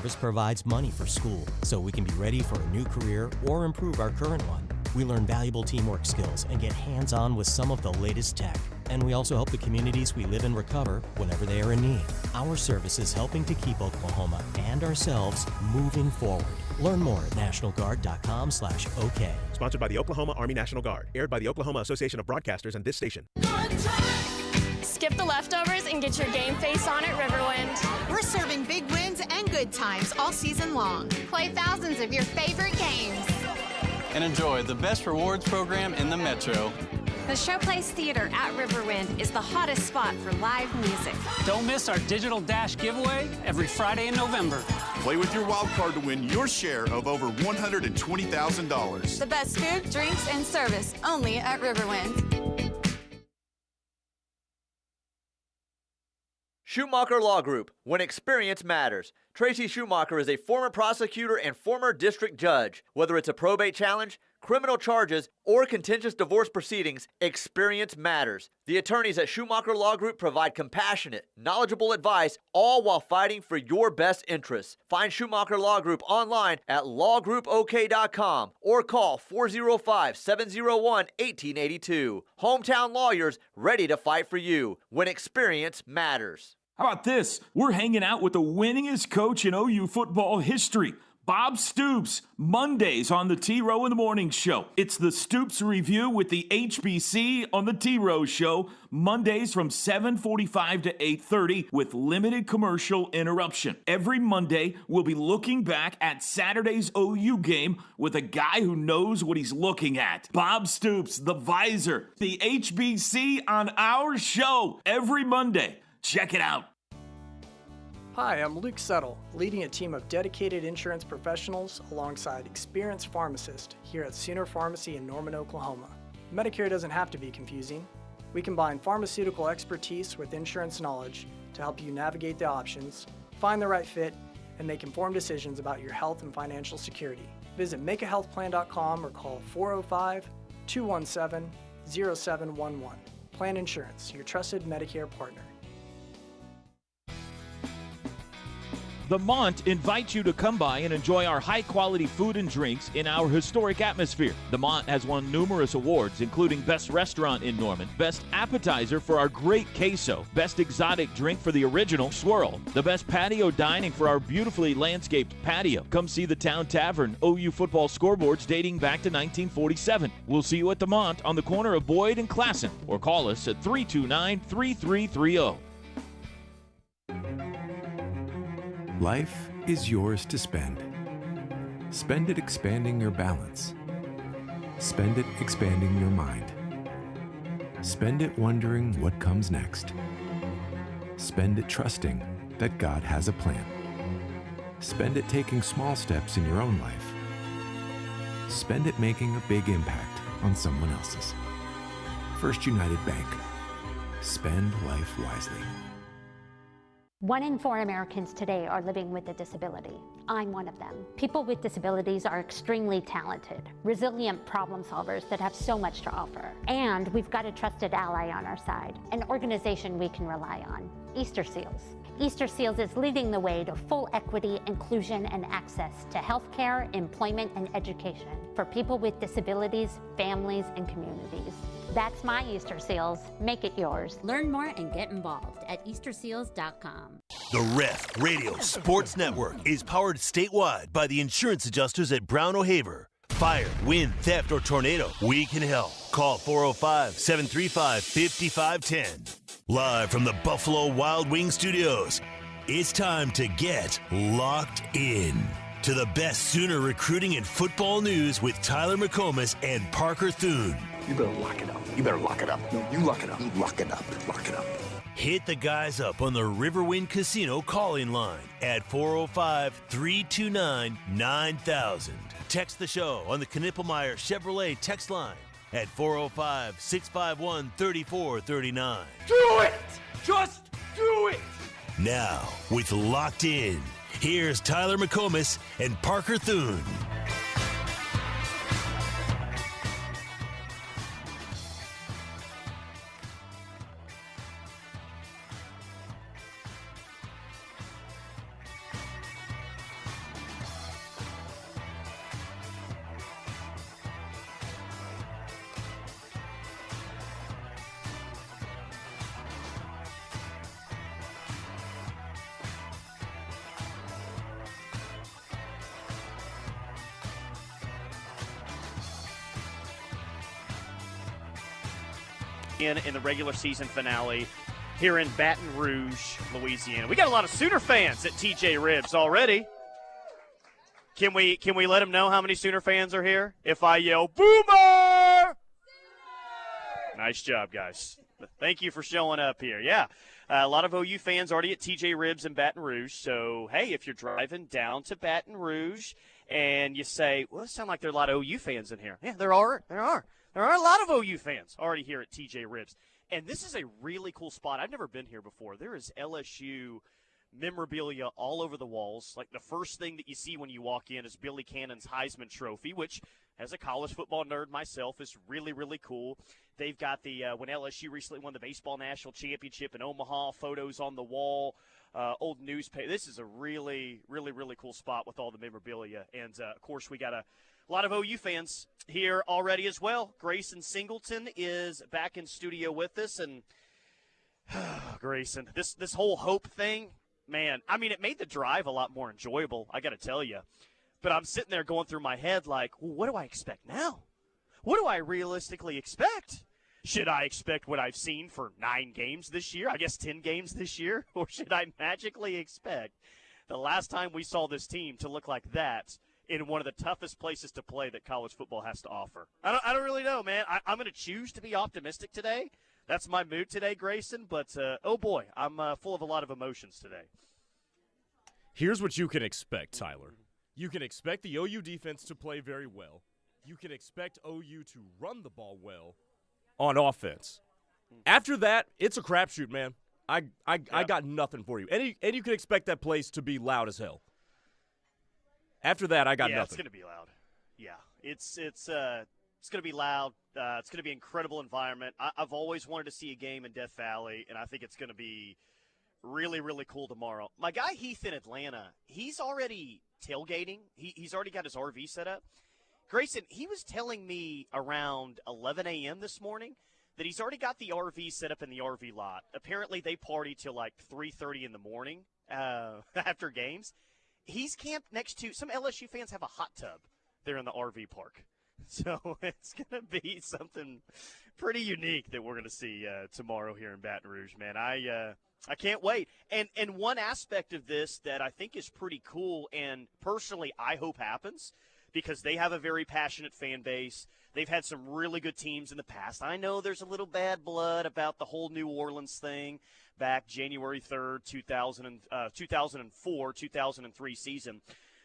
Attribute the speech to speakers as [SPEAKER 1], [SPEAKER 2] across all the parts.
[SPEAKER 1] service provides money for school, so we can be ready for a new career or improve our current one. We learn valuable teamwork skills and get hands-on with some of the latest tech. And we also help the communities we live in recover whenever they are in need. Our service is helping to keep Oklahoma and ourselves moving forward. Learn more at nationalguard.com/OK.
[SPEAKER 2] Sponsored by the Oklahoma Army National Guard. Aired by the Oklahoma Association of Broadcasters and this station.
[SPEAKER 3] Skip the leftovers and get your game face on at Riverwind.
[SPEAKER 4] We're serving big wins and good times all season long.
[SPEAKER 5] Play thousands of your favorite games.
[SPEAKER 6] And enjoy the best rewards program in the Metro.
[SPEAKER 7] The Showplace Theater at Riverwind is the hottest spot for live music.
[SPEAKER 8] Don't miss our Digital Dash giveaway every Friday in November.
[SPEAKER 9] Play with your wild card to win your share of over $120,000.
[SPEAKER 5] The best food, drinks, and service only at Riverwind.
[SPEAKER 10] Schumacher Law Group, when experience matters. Tracy Schumacher is a former prosecutor and former district judge. Whether it's a probate challenge, criminal charges, or contentious divorce proceedings, experience matters. The attorneys at Schumacher Law Group provide compassionate, knowledgeable advice, all while fighting for your best interests. Find Schumacher Law Group online at lawgroupok.com or call 405-701-1882. Hometown lawyers ready to fight for you when experience matters.
[SPEAKER 11] How about this? We're hanging out with the winningest coach in OU football history, Bob Stoops, Mondays on the T-Row in the Morning Show. It's the Stoops Review with the HBC on the T-Row Show, Mondays from 7:45 to 8:30 with limited commercial interruption. Every Monday, we'll be looking back at Saturday's OU game with a guy who knows what he's looking at. Bob Stoops, the Visor, the HBC on our show every Monday. Check it out.
[SPEAKER 12] Hi, I'm Luke Settle, leading a team of dedicated insurance professionals alongside experienced pharmacists here at Sooner Pharmacy in Norman, Oklahoma. Medicare doesn't have to be confusing. We combine pharmaceutical expertise with insurance knowledge to help you navigate the options, find the right fit, and make informed decisions about your health and financial security. Visit makeahealthplan.com or call 405-217-0711. Plan Insurance, your trusted Medicare partner.
[SPEAKER 13] The Mont invites you to come by and enjoy our high-quality food and drinks in our historic atmosphere. The Mont has won numerous awards, including Best Restaurant in Norman, Best Appetizer for our great queso, Best Exotic Drink for the original swirl, the Best Patio Dining for our beautifully landscaped patio. Come see the Town Tavern OU football scoreboards dating back to 1947. We'll see you at the Mont on the corner of Boyd and Classen, or call us at 329-3330.
[SPEAKER 14] Life is yours to spend. Spend it expanding your balance. Spend it expanding your mind. Spend it wondering what comes next. Spend it trusting that God has a plan. Spend it taking small steps in your own life. Spend it making a big impact on someone else's. First United Bank. Spend life wisely.
[SPEAKER 15] 1 in 4 Americans today are living with a disability. I'm one of them. People with disabilities are extremely talented, resilient problem solvers that have so much to offer. And we've got a trusted ally on our side, an organization we can rely on, Easter Seals. Easter Seals is leading the way to full equity, inclusion, and access to healthcare, employment, and education for people with disabilities, families, and communities. That's my Easter Seals. Make it yours.
[SPEAKER 16] Learn more and get involved at easterseals.com.
[SPEAKER 17] The Ref Radio Sports Network is powered statewide by the insurance adjusters at Brown O'Haver. Fire, wind, theft, or tornado, we can help. Call 405-735-5510. Live from the Buffalo Wild Wings Studios, it's time to get locked in to the best Sooner recruiting and football news with Tyler McComas and Parker Thune.
[SPEAKER 18] You better lock it up. You better lock it up. No, you lock it up. You lock it up. Lock it up.
[SPEAKER 17] Hit the guys up on the Riverwind Casino call-in line at 405-329-9000. Text the show on the Knippelmeyer Chevrolet text line at 405-651-3439.
[SPEAKER 18] Do it! Just do it!
[SPEAKER 17] Now, with Locked In, here's Tyler McComas and Parker Thune.
[SPEAKER 19] in the regular season finale here in Baton Rouge, Louisiana. We got a lot of Sooner fans at TJ Ribs already. Can we let them know how many Sooner fans are here? If I yell, Boomer! Nice job, guys. Thank you for showing up here. Yeah, a lot of OU fans already at TJ Ribs in Baton Rouge. So, hey, if you're driving down to Baton Rouge and you say, well, it sounds like there are a lot of OU fans in here. Yeah, there are. There are a lot of OU fans already here at TJ Ribs. And this is a really cool spot. I've never been here before. There is LSU memorabilia all over the walls. Like the first thing that you see when you walk in is Billy Cannon's Heisman Trophy, which as a college football nerd myself is really, really cool. They've got the when LSU recently won the baseball national championship in Omaha, photos on the wall, old newspaper. This is a really, really, really cool spot with all the memorabilia. And, of course, we got a lot of OU fans here already as well. Grayson Singleton is back in studio with us. And, Grayson, this whole hope thing, man, I mean, it made the drive a lot more enjoyable, I got to tell you. But I'm sitting there going through my head like, well, what do I expect now? What do I realistically expect? Should I expect what I've seen for 9 games this year? I guess 10 games this year? Or should I magically expect the last time we saw this team to look like that in one of the toughest places to play that college football has to offer? I don't really know, man. I'm going to choose to be optimistic today. That's my mood today, Grayson. But, oh, boy, I'm full of a lot of emotions today.
[SPEAKER 20] Here's what you can expect, Tyler. You can expect the OU defense to play very well. You can expect OU to run the ball well on offense. After that, it's a crapshoot, man. I got nothing for you. And you can expect that place to be loud as hell. After that, I got nothing.
[SPEAKER 19] It's going to be loud. Yeah, it's going to be loud. It's going to be an incredible environment. I've always wanted to see a game in Death Valley, and I think it's going to be really, really cool tomorrow. My guy Heath in Atlanta, he's already tailgating. He's already got his RV set up. Grayson, he was telling me around 11 a.m. this morning that he's already got the RV set up in the RV lot. Apparently, they party till like 3:30 in the morning after games. He's camped next to – some LSU fans have a hot tub there in the RV park. So it's going to be something pretty unique that we're going to see tomorrow here in Baton Rouge, man. I can't wait. And one aspect of this that I think is pretty cool and personally I hope happens – because they have a very passionate fan base. They've had some really good teams in the past. I know there's a little bad blood about the whole New Orleans thing back January 3rd, 2004, 2003 season.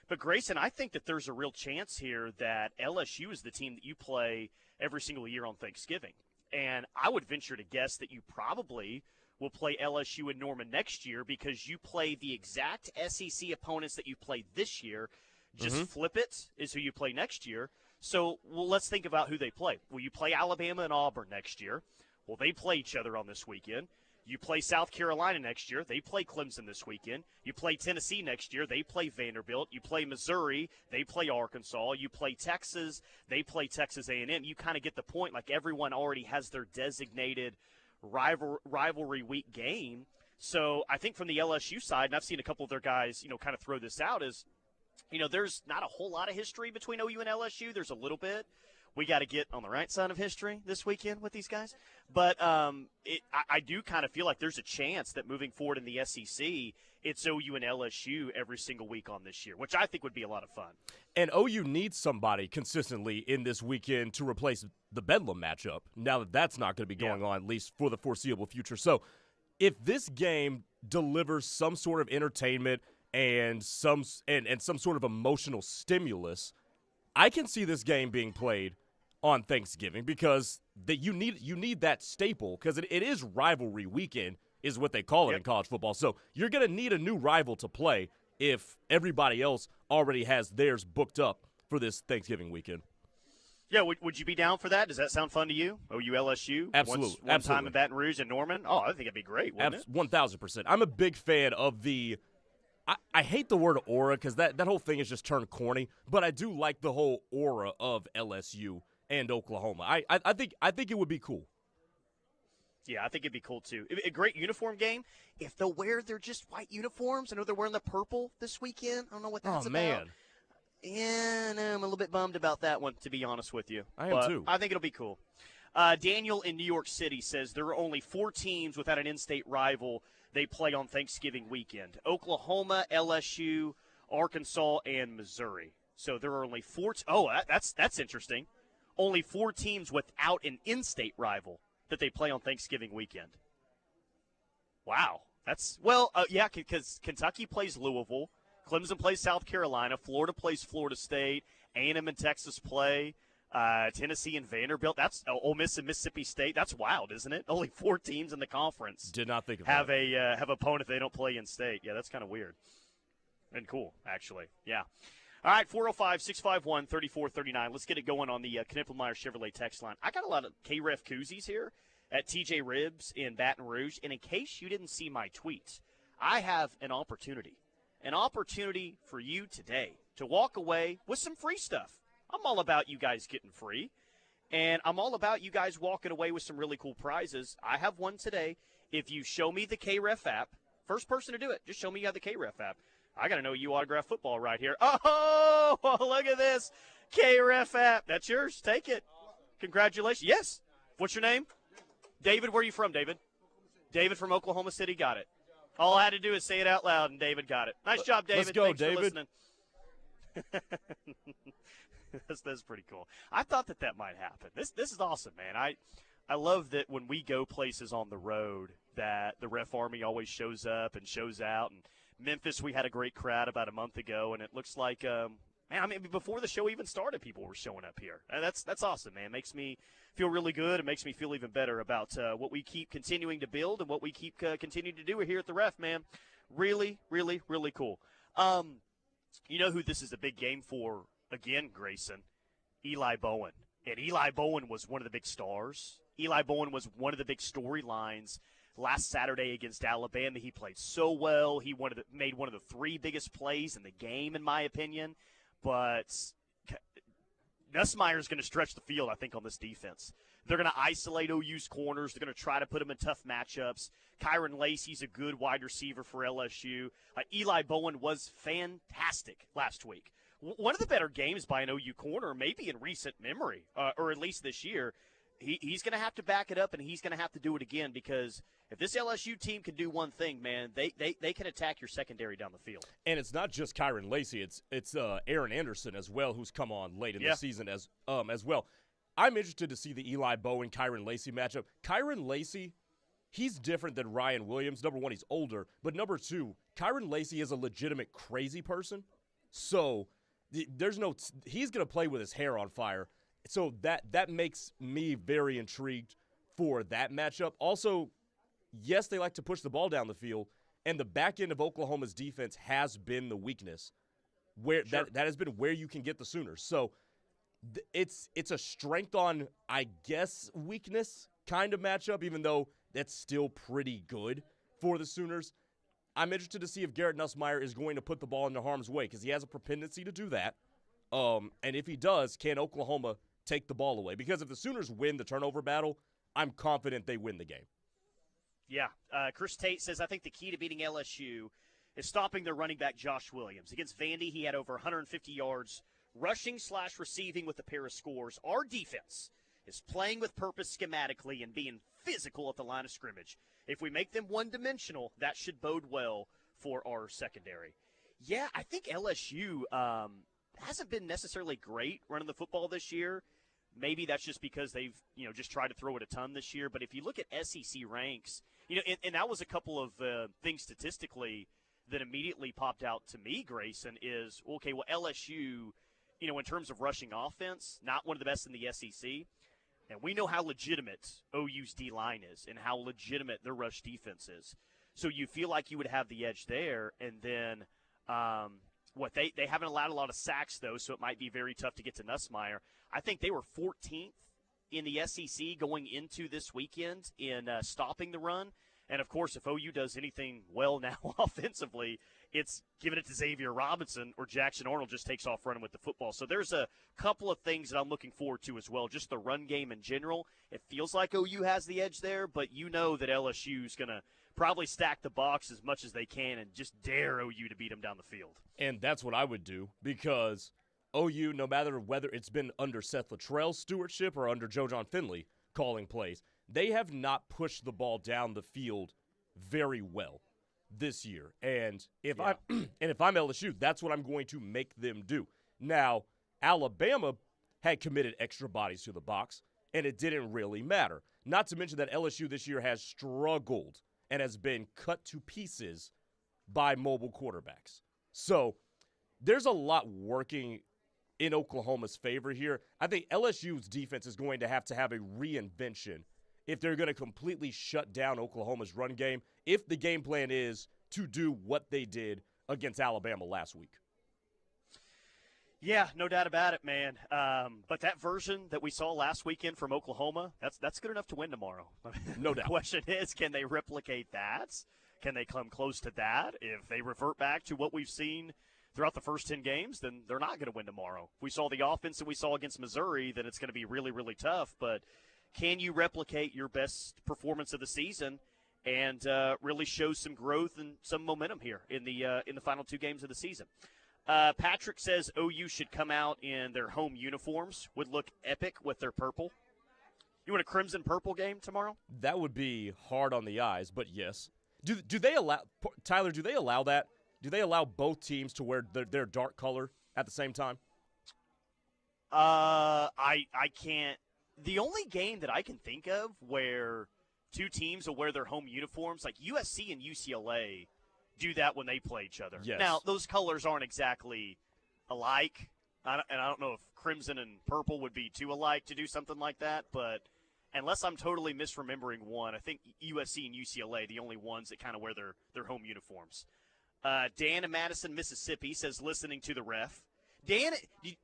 [SPEAKER 19] But, Grayson, I think that there's a real chance here that LSU is the team that you play every single year on Thanksgiving. And I would venture to guess that you probably will play LSU in Norman next year because you play the exact SEC opponents that you played this year. Just flip it is who you play next year. So, let's think about who they play. Will you play Alabama and Auburn next year? Well, they play each other on this weekend. You play South Carolina next year. They play Clemson this weekend. You play Tennessee next year. They play Vanderbilt. You play Missouri. They play Arkansas. You play Texas. They play Texas A&M. You kind of get the point. Like everyone already has their designated rivalry week game. So, I think from the LSU side, and I've seen a couple of their guys, kind of throw this out, is – there's not a whole lot of history between OU and LSU. There's a little bit. We got to get on the right side of history this weekend with these guys. But I do kind of feel like there's a chance that moving forward in the SEC, it's OU and LSU every single week on this year, which I think would be a lot of fun.
[SPEAKER 20] And OU needs somebody consistently in this weekend to replace the Bedlam matchup, now that that's not going to be going on, at least for the foreseeable future. So if this game delivers some sort of entertainment and some sort of emotional stimulus, I can see this game being played on Thanksgiving because you need that staple because it is rivalry weekend is what they call it in college football. So you're going to need a new rival to play if everybody else already has theirs booked up for this Thanksgiving weekend.
[SPEAKER 19] Yeah, would you be down for that? Does that sound fun to you? OU LSU?
[SPEAKER 20] Absolutely.
[SPEAKER 19] One time in Baton Rouge and Norman? Oh, I think it'd be great, wouldn't it?
[SPEAKER 20] 1,000%. I'm a big fan of the I hate the word aura because that whole thing has just turned corny, but I do like the whole aura of LSU and Oklahoma. I think it would be cool.
[SPEAKER 19] Yeah, I think it'd be cool too. A great uniform game. If they'll wear their just white uniforms, I know they're wearing the purple this weekend. I don't know what that's about.
[SPEAKER 20] Man.
[SPEAKER 19] Yeah, no, I'm a little bit bummed about that one, to be honest with you.
[SPEAKER 20] I am too.
[SPEAKER 19] I think it'll be cool. Daniel in New York City says there are only 4 teams without an in-state rival they play on Thanksgiving weekend: Oklahoma, LSU, Arkansas, and Missouri. So there are only 4 that's interesting. Only 4 teams without an in-state rival that they play on Thanksgiving weekend. Wow. Because Kentucky plays Louisville, Clemson plays South Carolina, Florida plays Florida State, A&M and Texas play, Tennessee and Vanderbilt. That's Ole Miss and Mississippi State. That's wild, isn't it? Only 4 teams in the conference
[SPEAKER 20] Did not think of
[SPEAKER 19] have
[SPEAKER 20] that.
[SPEAKER 19] have opponent they don't play in state. Yeah, that's kind of weird and cool, actually. Yeah. All right, 405-651-3439. Let's get it going on the Knippelmeyer Chevrolet text line. I got a lot of K-Ref koozies here at TJ Ribs in Baton Rouge. And in case you didn't see my tweets, I have an opportunity for you today to walk away with some free stuff. I'm all about you guys getting free, and I'm all about you guys walking away with some really cool prizes. I have one today. If you show me the K-Ref app, first person to do it, just show me you have the K-Ref app. I got to know you autograph football right here. Oh, look at this. K-Ref app. That's yours. Take it. Congratulations. Yes. What's your name? David, where are you from, David? David from Oklahoma City. Got it. All I had to do is say it out loud, and David got it. Nice job, David.
[SPEAKER 20] Let's go,
[SPEAKER 19] Thanks
[SPEAKER 20] David.
[SPEAKER 19] for listening. That's pretty cool. I thought that might happen. This is awesome, man. I love that when we go places on the road that the Ref Army always shows up and shows out. And Memphis, we had a great crowd about a month ago, and it looks like before the show even started, people were showing up here. And that's awesome, man. It makes me feel really good. It makes me feel even better about what we keep continuing to build and what we keep continuing to do here at the Ref, man. Really, really, really cool. You know who this is a big game for again, Grayson? Eli Bowen. And Eli Bowen was one of the big stars. Eli Bowen was one of the big storylines last Saturday against Alabama. He played so well. He made one of the 3 biggest plays in the game, in my opinion. But Nussmeier's going to stretch the field, I think, on this defense. They're going to isolate OU's corners. They're going to try to put them in tough matchups. Kyron Lacey's a good wide receiver for LSU. Eli Bowen was fantastic last week. One of the better games by an OU corner, maybe in recent memory, or at least this year. He's going to have to back it up, and he's going to have to do it again, because if this LSU team can do one thing, man, they can attack your secondary down the field.
[SPEAKER 20] And it's not just Kyron Lacey; it's Aaron Anderson as well, who's come on late in the season as well. I'm interested to see the Eli Bowen Kyron Lacey matchup. Kyron Lacey, he's different than Ryan Williams. Number one, he's older, but number two, Kyron Lacey is a legitimate crazy person. So he's going to play with his hair on fire. So that makes me very intrigued for that matchup. Also, yes, they like to push the ball down the field, and the back end of Oklahoma's defense has been the weakness. That has been where you can get the Sooners. So it's a strength on, I guess, weakness kind of matchup, even though that's still pretty good for the Sooners. I'm interested to see if Garrett Nussmeier is going to put the ball into harm's way, because he has a propensity to do that. And if he does, can Oklahoma take the ball away? Because if the Sooners win the turnover battle, I'm confident they win the game.
[SPEAKER 19] Yeah. Chris Tate says, I think the key to beating LSU is stopping their running back Josh Williams. Against Vandy, he had over 150 yards rushing/receiving with a pair of scores. Our defense is playing with purpose schematically and being physical at the line of scrimmage. If we make them one-dimensional, that should bode well for our secondary. Yeah, I think LSU hasn't been necessarily great running the football this year. Maybe that's just because they've, just tried to throw it a ton this year. But if you look at SEC ranks, and that was a couple of things statistically that immediately popped out to me, Grayson, is, okay, well, LSU, in terms of rushing offense, not one of the best in the SEC. And we know how legitimate OU's D-line is and how legitimate their rush defense is. So you feel like you would have the edge there. And then they haven't allowed a lot of sacks, though, so it might be very tough to get to Nussmeier. I think they were 14th in the SEC going into this weekend in stopping the run. And, of course, if OU does anything well now offensively, it's giving it to Xavier Robinson, or Jackson Arnold just takes off running with the football. So there's a couple of things that I'm looking forward to as well, just the run game in general. It feels like OU has the edge there, but you know that LSU's going to probably stack the box as much as they can and just dare OU to beat them down the field.
[SPEAKER 20] And that's what I would do, because OU, no matter whether it's been under Seth Luttrell's stewardship or under Joe John Finley, calling plays. They have not pushed the ball down the field very well this year. And if I'm LSU, that's what I'm going to make them do. Now, Alabama had committed extra bodies to the box, and it didn't really matter. Not to mention that LSU this year has struggled and has been cut to pieces by mobile quarterbacks. So there's a lot working in Oklahoma's favor here. I think LSU's defense is going to have a reinvention if they're going to completely shut down Oklahoma's run game, if the game plan is to do what they did against Alabama last week.
[SPEAKER 19] Yeah, no doubt about it, man. But that version that we saw last weekend from Oklahoma, that's good enough to win tomorrow.
[SPEAKER 20] No doubt.
[SPEAKER 19] The question is, can they replicate that? Can they come close to that? If they revert back to what we've seen throughout the first 10 games, then they're not going to win tomorrow. If we saw the offense that we saw against Missouri, then it's going to be really, really tough. But can you replicate your best performance of the season and really show some growth and some momentum here in the final 2 games of the season? Patrick says OU should come out in their home uniforms. Would look epic with their purple. You want a crimson purple game tomorrow?
[SPEAKER 20] That would be hard on the eyes, but yes. Do they allow Tyler? Do they allow that? Do they allow both teams to wear their dark color at the same time?
[SPEAKER 19] I can't. The only game that I can think of where 2 teams will wear their home uniforms, like USC and UCLA, do that when they play each other.
[SPEAKER 20] Yes.
[SPEAKER 19] Now, those colors aren't exactly alike, and I don't know if crimson and purple would be too alike to do something like that, but unless I'm totally misremembering one, I think USC and UCLA, the only ones that kind of wear their home uniforms. Dan in Madison, Mississippi, says listening to the ref. Dan,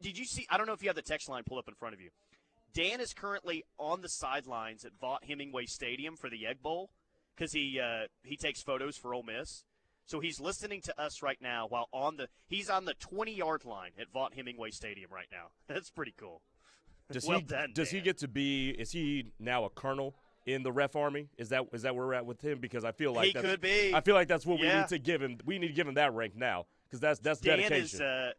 [SPEAKER 19] did you see – I don't know if you have the text line pulled up in front of you. Dan is currently on the sidelines at Vaught Hemingway Stadium for the Egg Bowl because he takes photos for Ole Miss. So he's listening to us right now while he's on the 20-yard line at Vaught Hemingway Stadium right now. That's pretty cool.
[SPEAKER 20] Does
[SPEAKER 19] he
[SPEAKER 20] get to be? Is he now a colonel in the ref army? Is that where we're at with him? Because I feel like
[SPEAKER 19] he could be.
[SPEAKER 20] I feel like that's what we need to give him. We need to give him that rank now because that's
[SPEAKER 19] Dan
[SPEAKER 20] dedication.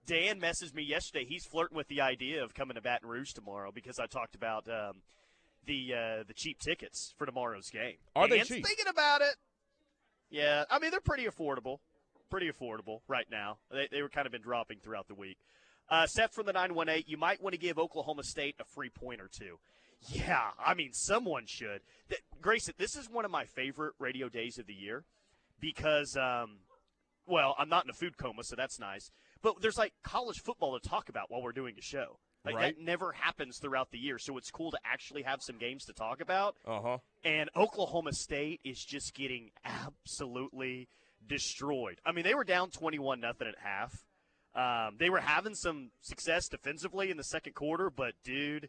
[SPEAKER 19] Dan messaged me yesterday. He's flirting with the idea of coming to Baton Rouge tomorrow because I talked about the cheap tickets for tomorrow's game.
[SPEAKER 20] Are they cheap?
[SPEAKER 19] Thinking about it. Yeah, I mean, they're pretty affordable right now. They were kind of been dropping throughout the week. Seth from the 918, you might want to give Oklahoma State a free point or 2. Yeah, I mean, someone should. Grayson, this is one of my favorite radio days of the year because, well, I'm not in a food coma, so that's nice. But there's, like, college football to talk about while we're doing a show. Like,
[SPEAKER 20] right.
[SPEAKER 19] That never happens throughout the year, so it's cool to actually have some games to talk about.
[SPEAKER 20] Uh-huh.
[SPEAKER 19] And Oklahoma State is just getting absolutely destroyed. I mean, they were down 21-0 at half. They were having some success defensively in the second quarter, but, dude,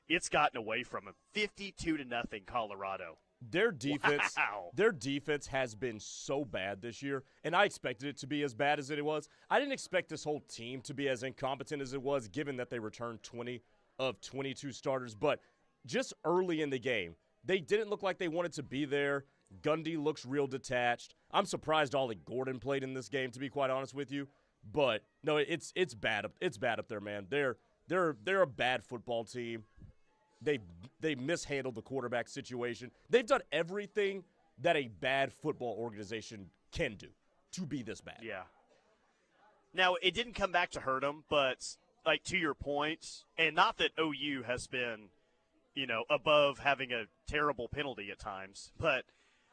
[SPEAKER 19] it's gotten away from them. 52-0 Colorado.
[SPEAKER 20] Their defense has been so bad this year, and I expected it to be as bad as it was. I didn't expect this whole team to be as incompetent as it was, given that they returned 20 of 22 starters. But just early in the game, they didn't look like they wanted to be there. Gundy looks real detached. I'm surprised Ollie Gordon played in this game, to be quite honest with you. But no, it's bad. It's bad up there, man. They're a bad football team. They mishandled the quarterback situation. They've done everything that a bad football organization can do to be this bad.
[SPEAKER 19] Yeah. Now, it didn't come back to hurt them, but, like, to your point, and not that OU has been, above having a terrible penalty at times, but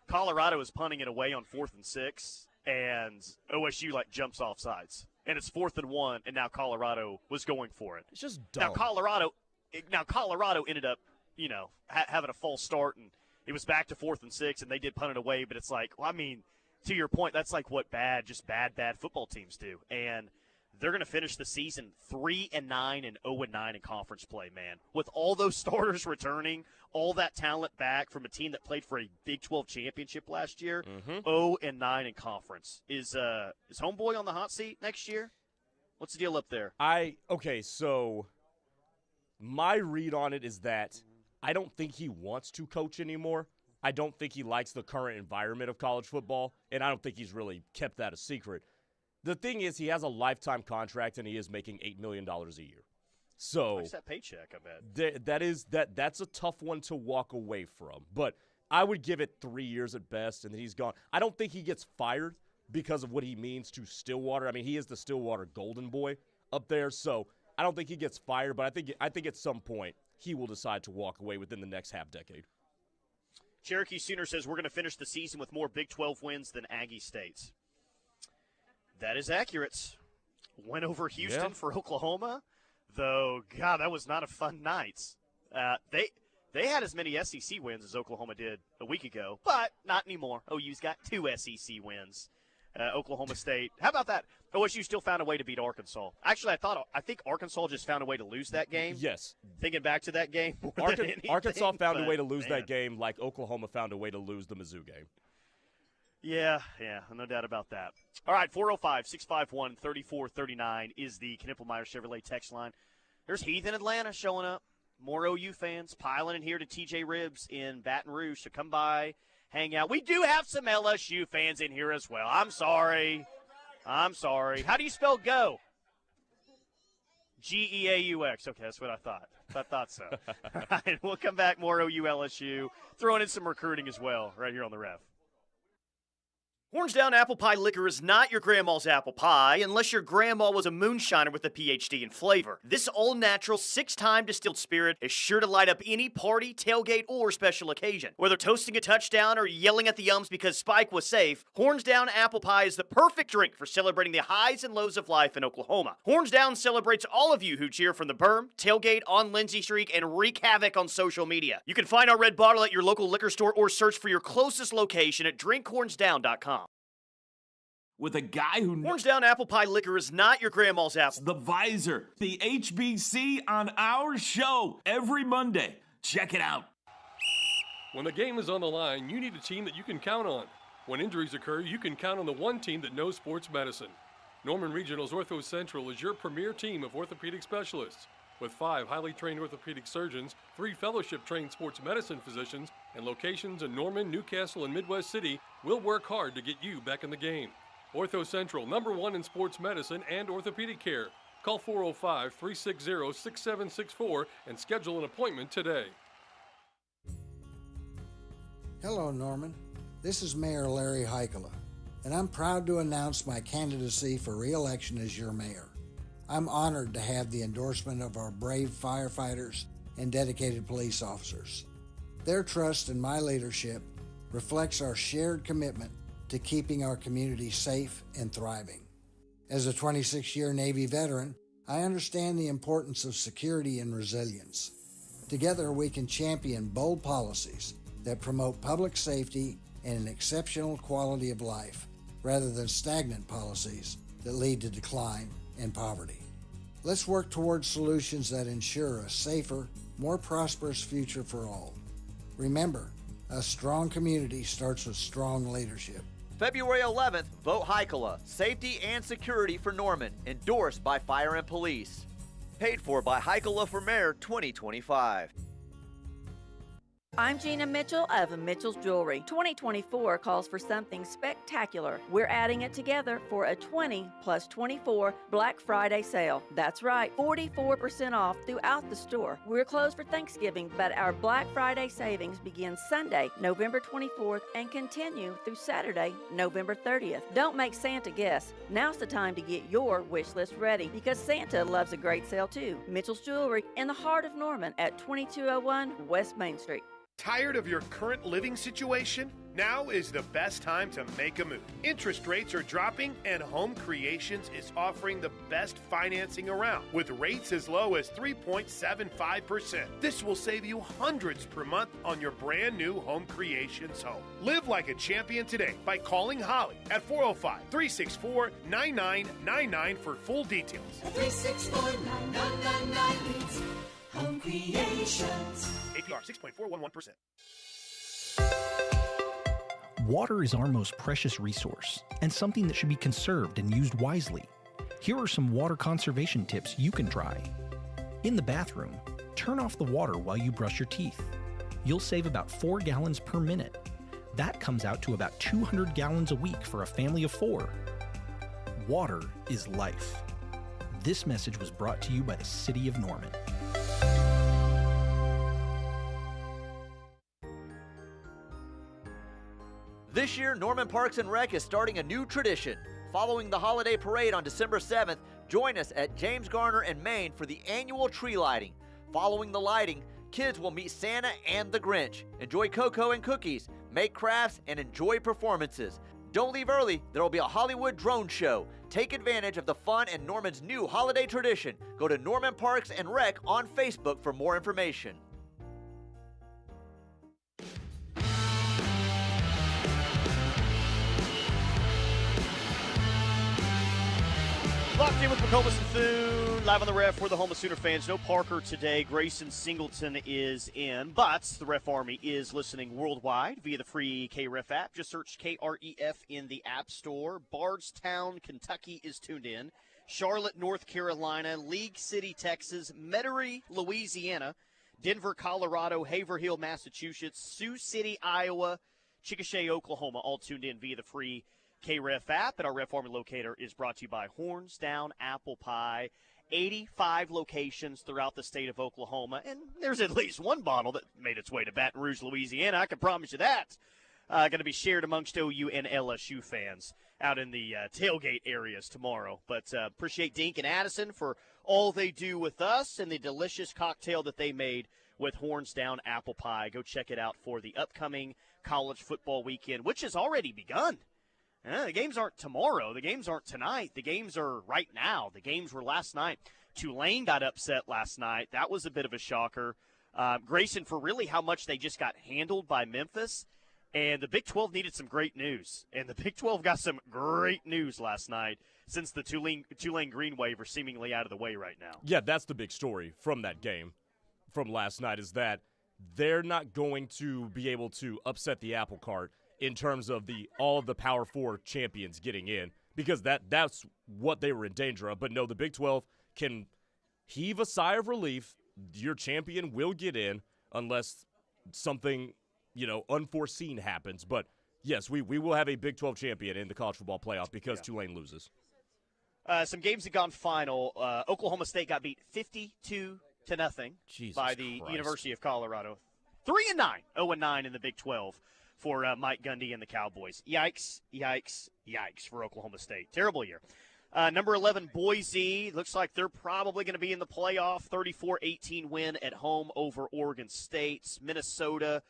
[SPEAKER 19] Colorado is punting it away on 4th and 6, and OSU, jumps off sides. And it's 4th and 1, and now Colorado was going for it.
[SPEAKER 20] It's just dumb.
[SPEAKER 19] Now Colorado ended up, having a false start, and it was back to 4th and 6, and they did punt it away. But it's like, well, I mean, to your point, that's like what bad football teams do. And they're going to finish the season 3-9 and 0-9 in conference play, man. With all those starters returning, all that talent back from a team that played for a Big 12 championship last year, 0-9 in conference. Is Homeboy on the hot seat next year? What's the deal up there?
[SPEAKER 20] So my read on it is that I don't think he wants to coach anymore. I don't think he likes the current environment of college football, and I don't think he's really kept that a secret. The thing is, he has a lifetime contract, and he is making $8 million a year. So
[SPEAKER 19] What's that paycheck, I bet?
[SPEAKER 20] That's a tough one to walk away from. But I would give it 3 years at best, and then he's gone. I don't think he gets fired because of what he means to Stillwater. I mean, he is the Stillwater golden boy up there, so I don't think he gets fired. But I think at some point he will decide to walk away within the next half decade.
[SPEAKER 19] Cherokee Sooner says we're going to finish the season with more Big 12 wins than Aggie States. That is accurate. Went over Houston for Oklahoma, though, God, that was not a fun night. They had as many SEC wins as Oklahoma did a week ago, but not anymore. OU's got 2 SEC wins. Oklahoma State. How about that? OSU still found a way to beat Arkansas. Actually, I think Arkansas just found a way to lose that game.
[SPEAKER 20] Yes.
[SPEAKER 19] Thinking back to that game.
[SPEAKER 20] Arkansas found a way to lose that game like Oklahoma found a way to lose the Mizzou game.
[SPEAKER 19] Yeah, no doubt about that. All right, 405-651-3439 is the Knippelmeyer Chevrolet text line. There's Heath in Atlanta showing up. More OU fans piling in here to TJ Ribs in Baton Rouge to come by, hang out. We do have some LSU fans in here as well. I'm sorry. How do you spell go? Geaux. Okay, that's what I thought. I thought so. All right, we'll come back. More OU LSU. Throwing in some recruiting as well right here on the Ref.
[SPEAKER 10] Hornsdown Apple Pie Liquor is not your grandma's apple pie unless your grandma was a moonshiner with a PhD in flavor. This all-natural, 6-time distilled spirit is sure to light up any party, tailgate, or special occasion. Whether toasting a touchdown or yelling at the Yums because Spike was safe, Hornsdown Apple Pie is the perfect drink for celebrating the highs and lows of life in Oklahoma. Hornsdown celebrates all of you who cheer from the berm, tailgate, on Lindsay Street, and wreak havoc on social media. You can find our red bottle at your local liquor store or search for your closest location at drinkhornsdown.com.
[SPEAKER 11] With a guy who...
[SPEAKER 10] Hornsdown Apple Pie Liquor is not your grandma's apple.
[SPEAKER 11] The Visor, the HBC on our show every Monday. Check it out.
[SPEAKER 21] When the game is on the line, you need a team that you can count on. When injuries occur, you can count on the one team that knows sports medicine. Norman Regional's Ortho Central is your premier team of orthopedic specialists. With 5 highly trained orthopedic surgeons, 3 fellowship-trained sports medicine physicians, and locations in Norman, Newcastle, and Midwest City, we'll work hard to get you back in the game. Ortho Central, #1 in sports medicine and orthopedic care. Call 405-360-6764 and schedule an appointment today.
[SPEAKER 22] Hello, Norman. This is Mayor Larry Heikkila, and I'm proud to announce my candidacy for re-election as your mayor. I'm honored to have the endorsement of our brave firefighters and dedicated police officers. Their trust in my leadership reflects our shared commitment to keeping our community safe and thriving. As a 26-year Navy veteran, I understand the importance of security and resilience. Together, we can champion bold policies that promote public safety and an exceptional quality of life, rather than stagnant policies that lead to decline and poverty. Let's work towards solutions that ensure a safer, more prosperous future for all. Remember, a strong community starts with strong leadership.
[SPEAKER 10] February 11th, vote Heikkila. Safety and security for Norman. Endorsed by Fire and Police. Paid for by Heikkila for Mayor 2025.
[SPEAKER 23] I'm Gina Mitchell of Mitchell's Jewelry. 2024 calls for something spectacular. We're adding it together for a 20 plus 24 Black Friday sale. That's right, 44% off throughout the store. We're closed for Thanksgiving, but our Black Friday savings begin Sunday, November 24th and continue through Saturday, November 30th. Don't make Santa guess. Now's the time to get your wish list ready because Santa loves a great sale too. Mitchell's Jewelry in the heart of Norman at 2201 West Main Street.
[SPEAKER 24] Tired of your current living situation? Now is the best time to make a move. Interest rates are dropping and Home Creations is offering the best financing around with rates as low as 3.75%. This will save you hundreds per month on your brand new Home Creations home. Live like a champion today by calling Holly at 405-364-9999 for full details.
[SPEAKER 25] 364-9999 means Home Creations.
[SPEAKER 24] APR 6.411%.
[SPEAKER 26] Water is our most precious resource and something that should be conserved and used wisely. Here are some water conservation tips you can try. In the bathroom, turn off the water while you brush your teeth. You'll save about 4 gallons per minute. That comes out to about 200 gallons a week for a family of 4. Water is life. This message was brought to you by the City of Norman.
[SPEAKER 10] This year, Norman Parks and Rec is starting a new tradition. Following the holiday parade on December 7th, join us at James Garner in Maine for the annual tree lighting. Following the lighting, kids will meet Santa and the Grinch, enjoy cocoa and cookies, make crafts, and enjoy performances. Don't leave early, there will be a Hollywood drone show. Take advantage of the fun and Norman's new holiday tradition. Go to Norman Parks and Rec on Facebook for more information.
[SPEAKER 19] Locked in with McComas and Thune, live on the ref for the home of Sooner fans. No Parker today. Grayson Singleton is in, but the Ref Army is listening worldwide via the free KREF app. Just search KREF in the App Store. Bardstown, Kentucky is tuned in. Charlotte, North Carolina. League City, Texas. Metairie, Louisiana. Denver, Colorado. Haverhill, Massachusetts. Sioux City, Iowa. Chickasha, Oklahoma, all tuned in via the free KREF app. And our Ref Army locator is brought to you by Horns Down Apple Pie. 85 locations throughout the state of Oklahoma, and there's at least one bottle that made its way to Baton Rouge, Louisiana. I can promise you that. Going to be shared amongst OU and LSU fans out in the tailgate areas tomorrow. But appreciate Dink and Addison for all they do with us and the delicious cocktail that they made with Horns Down Apple Pie. Go check it out for the upcoming college football weekend, which has already begun. The games aren't tomorrow. The games aren't tonight. The games are right now. The games were last night. Tulane got upset last night. That was a bit of a shocker. Grayson, for really how much they just got handled by Memphis. And the Big 12 needed some great news. And the Big 12 got some great news last night since the Tulane Green Wave are seemingly out of the way right now.
[SPEAKER 20] Yeah, that's the big story from that game from last night is that they're not going to be able to upset the apple cart in terms of all of the Power 4 champions getting in, because that's what they were in danger of. But no, the Big 12 can heave a sigh of relief. Your champion will get in unless something, unforeseen happens. But, yes, we will have a Big 12 champion in the college football playoff because Tulane loses.
[SPEAKER 19] Some games have gone final. Oklahoma State got beat 52-0 by the University of Colorado. 3-9, 0-9 in the Big 12. For Mike Gundy and the Cowboys. Yikes, yikes, yikes for Oklahoma State. Terrible year. Number 11, Boise. Looks like they're probably going to be in the playoff. 34-18 win at home over Oregon State. Minnesota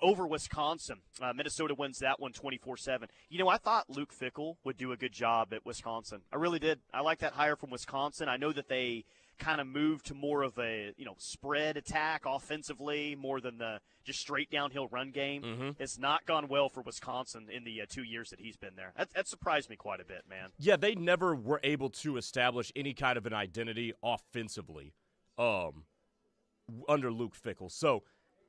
[SPEAKER 19] over Wisconsin. Minnesota wins that one 24-7. I thought Luke Fickell would do a good job at Wisconsin. I really did. I like that hire from Wisconsin. I know that they kind of moved to more of a spread attack offensively more than the just straight downhill run game.
[SPEAKER 20] Mm-hmm.
[SPEAKER 19] It's not gone well for Wisconsin in the 2 years that he's been there. That surprised me quite a bit, man.
[SPEAKER 20] Yeah, they never were able to establish any kind of an identity offensively under Luke Fickell. So,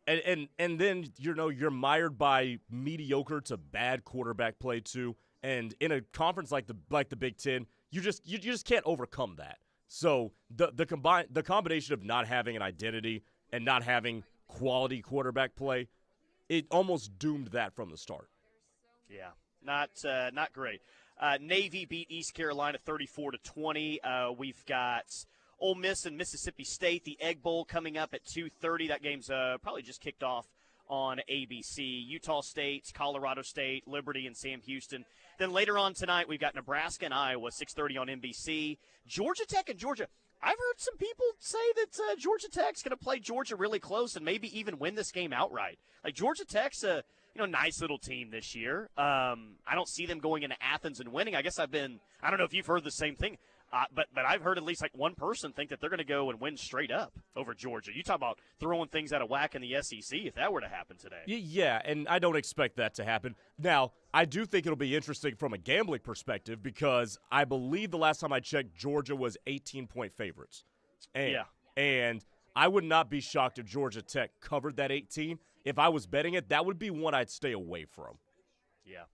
[SPEAKER 20] and then you're mired by mediocre to bad quarterback play too. And in a conference like the Big Ten, you just can't overcome that. So the combination of not having an identity and not having quality quarterback play, it almost doomed that from the start.
[SPEAKER 19] Yeah, not great. Navy beat East Carolina 34-20. We've got Ole Miss and Mississippi State, the Egg Bowl coming up at 2:30. That game's probably just kicked off on ABC. Utah State, Colorado State, Liberty, and Sam Houston. Then later on tonight, we've got Nebraska and Iowa, 6:30 on NBC. Georgia Tech and Georgia. I've heard some people say that Georgia Tech's going to play Georgia really close and maybe even win this game outright. Like, Georgia Tech's a nice little team this year. I don't see them going into Athens and winning. I don't know if you've heard the same thing. But I've heard at least like one person think that they're going to go and win straight up over Georgia. You talk about throwing things out of whack in the SEC if that were to happen today.
[SPEAKER 20] Yeah, and I don't expect that to happen. Now, I do think it'll be interesting from a gambling perspective because I believe the last time I checked, Georgia was 18-point favorites. And I would not be shocked if Georgia Tech covered that 18. If I was betting it, that would be one I'd stay away from.
[SPEAKER 19] Yeah.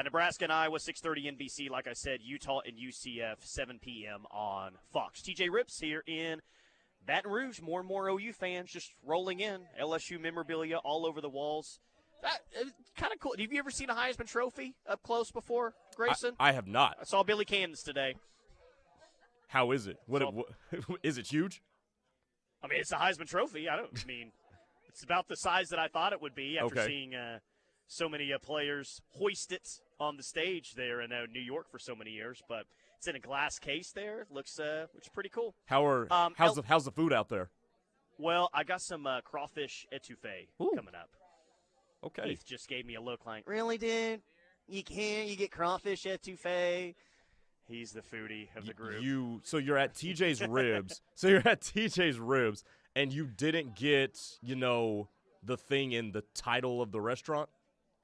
[SPEAKER 19] Nebraska and Iowa, 6:30 NBC. Like I said, Utah and UCF, 7 p.m. on Fox. TJ Rips here in Baton Rouge. More and more OU fans just rolling in. LSU memorabilia all over the walls. Kind of cool. Have you ever seen a Heisman Trophy up close before, Grayson?
[SPEAKER 20] I have not.
[SPEAKER 19] I saw Billy Cannon's today.
[SPEAKER 20] How is it? Is it huge?
[SPEAKER 19] I mean, it's a Heisman Trophy. It's about the size that I thought it would be after seeing so many players hoist it on the stage there in New York for so many years. But it's in a glass case there. It looks pretty cool.
[SPEAKER 20] How's the food out there?
[SPEAKER 19] Well, I got some crawfish etouffee coming up.
[SPEAKER 20] Okay.
[SPEAKER 19] Heath just gave me a look like, really, dude? You get crawfish etouffee? He's the foodie of the group.
[SPEAKER 20] So you're at TJ's Ribs. So you're at TJ's Ribs, and you didn't get, the thing in the title of the restaurant?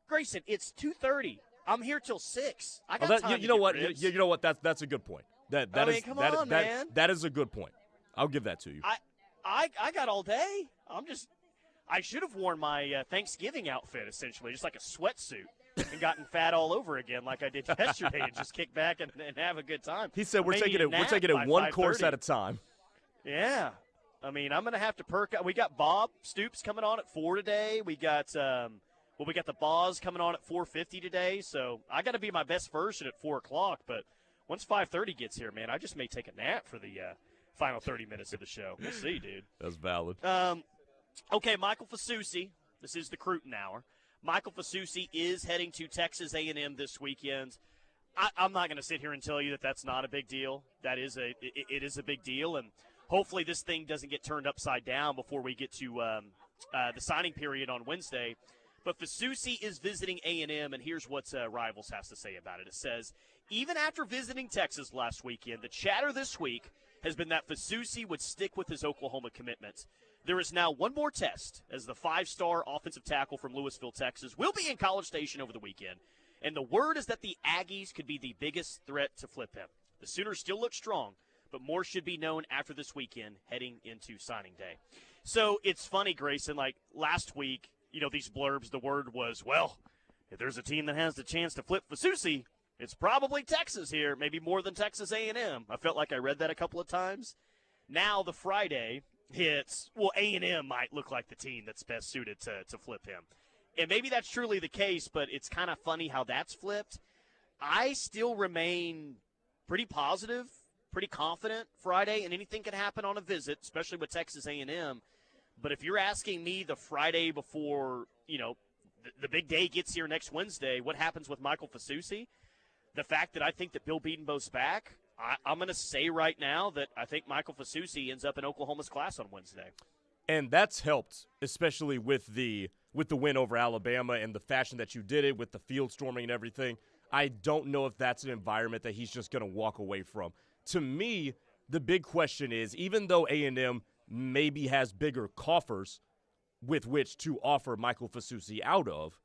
[SPEAKER 19] Grayson, it's 2:30. I'm here till 6. I got time.
[SPEAKER 20] You know what? You know what? That's a good point.
[SPEAKER 19] Come on, man.
[SPEAKER 20] That is a good point. I'll give that to you.
[SPEAKER 19] I got all day. I should have worn my Thanksgiving outfit, essentially, just like a sweatsuit, and gotten fat all over again like I did yesterday and just kick back and have a good time.
[SPEAKER 20] He said we're taking it one course at a time.
[SPEAKER 19] Yeah. I'm going to have to perk up. We got Bob Stoops coming on at 4 today. We got the Boz coming on at 4:50 today. So I got to be my best version at 4 o'clock. But once 5:30 gets here, man, I just may take a nap for the final 30 minutes of the show. We'll see, dude.
[SPEAKER 20] That's valid.
[SPEAKER 19] Okay, Michael Fasusi. This is the Crootin Hour. Michael Fasusi is heading to Texas A&M this weekend. I'm not going to sit here and tell you that that's not a big deal. It is a big deal, and hopefully this thing doesn't get turned upside down before we get to the signing period on Wednesday. But Fasusi is visiting A&M, and here's what Rivals has to say about it. It says, even after visiting Texas last weekend, the chatter this week has been that Fasusi would stick with his Oklahoma commitment. There is now one more test, as the 5-star offensive tackle from Lewisville, Texas, will be in College Station over the weekend. And the word is that the Aggies could be the biggest threat to flip him. The Sooners still look strong, but more should be known after this weekend heading into signing day. So it's funny, Grayson, like last week, these blurbs, the word was, well, if there's a team that has the chance to flip Fasusi, it's probably Texas here, maybe more than Texas A&M. I felt like I read that a couple of times. Now the Friday hits, A&M might look like the team that's best suited to flip him. And maybe that's truly the case, but it's kind of funny how that's flipped. I still remain pretty positive, pretty confident Friday, and anything can happen on a visit, especially with Texas A&M. But if you're asking me the Friday before, the big day gets here next Wednesday, what happens with Michael Fasusi? The fact that I think that Bill Bedenbaugh's back, I'm going to say right now that I think Michael Fasusi ends up in Oklahoma's class on Wednesday.
[SPEAKER 20] And that's helped, especially with the win over Alabama and the fashion that you did it with the field storming and everything. I don't know if that's an environment that he's just going to walk away from. To me, the big question is, even though A&M maybe has bigger coffers with which to offer Michael Fasusi out of,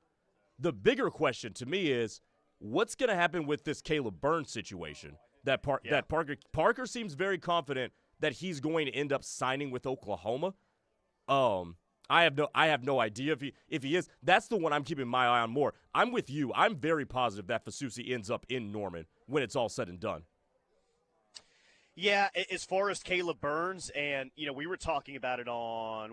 [SPEAKER 20] the bigger question to me is, what's going to happen with this Caleb Burns situation? That Parker seems very confident that he's going to end up signing with Oklahoma. I have no idea if he is. That's the one I'm keeping my eye on more. I'm with you. I'm very positive that Fasusi ends up in Norman when it's all said and done.
[SPEAKER 19] Yeah, as far as Caleb Burns, and we were talking about it on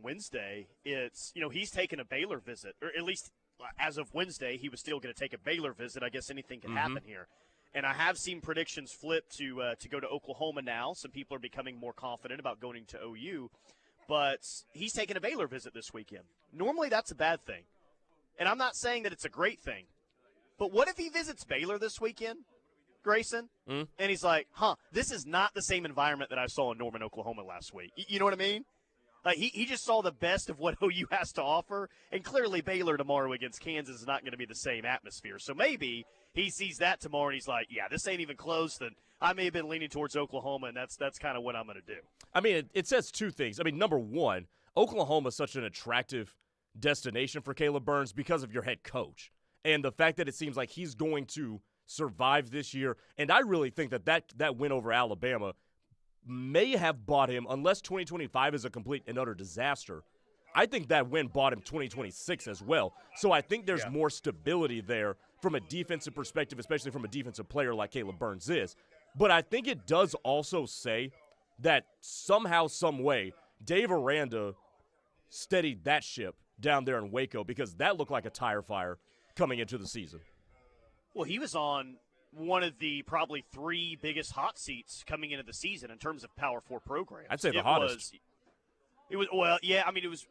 [SPEAKER 19] Wednesday. It's he's taken a Baylor visit, or at least as of Wednesday, he was still going to take a Baylor visit. I guess anything can happen here. And I have seen predictions flip to go to Oklahoma now. Some people are becoming more confident about going to OU. But he's taking a Baylor visit this weekend. Normally that's a bad thing. And I'm not saying that it's a great thing. But what if he visits Baylor this weekend, Grayson? And he's like, this is not the same environment that I saw in Norman, Oklahoma last week. You know what I mean? Like he just saw the best of what OU has to offer. And clearly Baylor tomorrow against Kansas is not going to be the same atmosphere. So maybe he sees that tomorrow and he's like, yeah, this ain't even close. Then I may have been leaning towards Oklahoma, and that's kind of what I'm going to do.
[SPEAKER 20] I mean, it says two things. I mean, number one, Oklahoma is such an attractive destination for Caleb Burns because of your head coach. And the fact that it seems like he's going to survive this year. And I really think that win over Alabama may have bought him, unless 2025 is a complete and utter disaster, I think that win bought him 2026 as well. So I think there's more stability there from a defensive perspective, especially from a defensive player like Caleb Burns is. But I think it does also say that somehow, some way, Dave Aranda steadied that ship down there in Waco because that looked like a tire fire coming into the season.
[SPEAKER 19] Well, he was on one of the probably 3 biggest hot seats coming into the season in terms of Power 4 programs.
[SPEAKER 20] I'd say the hottest.
[SPEAKER 19] It was it was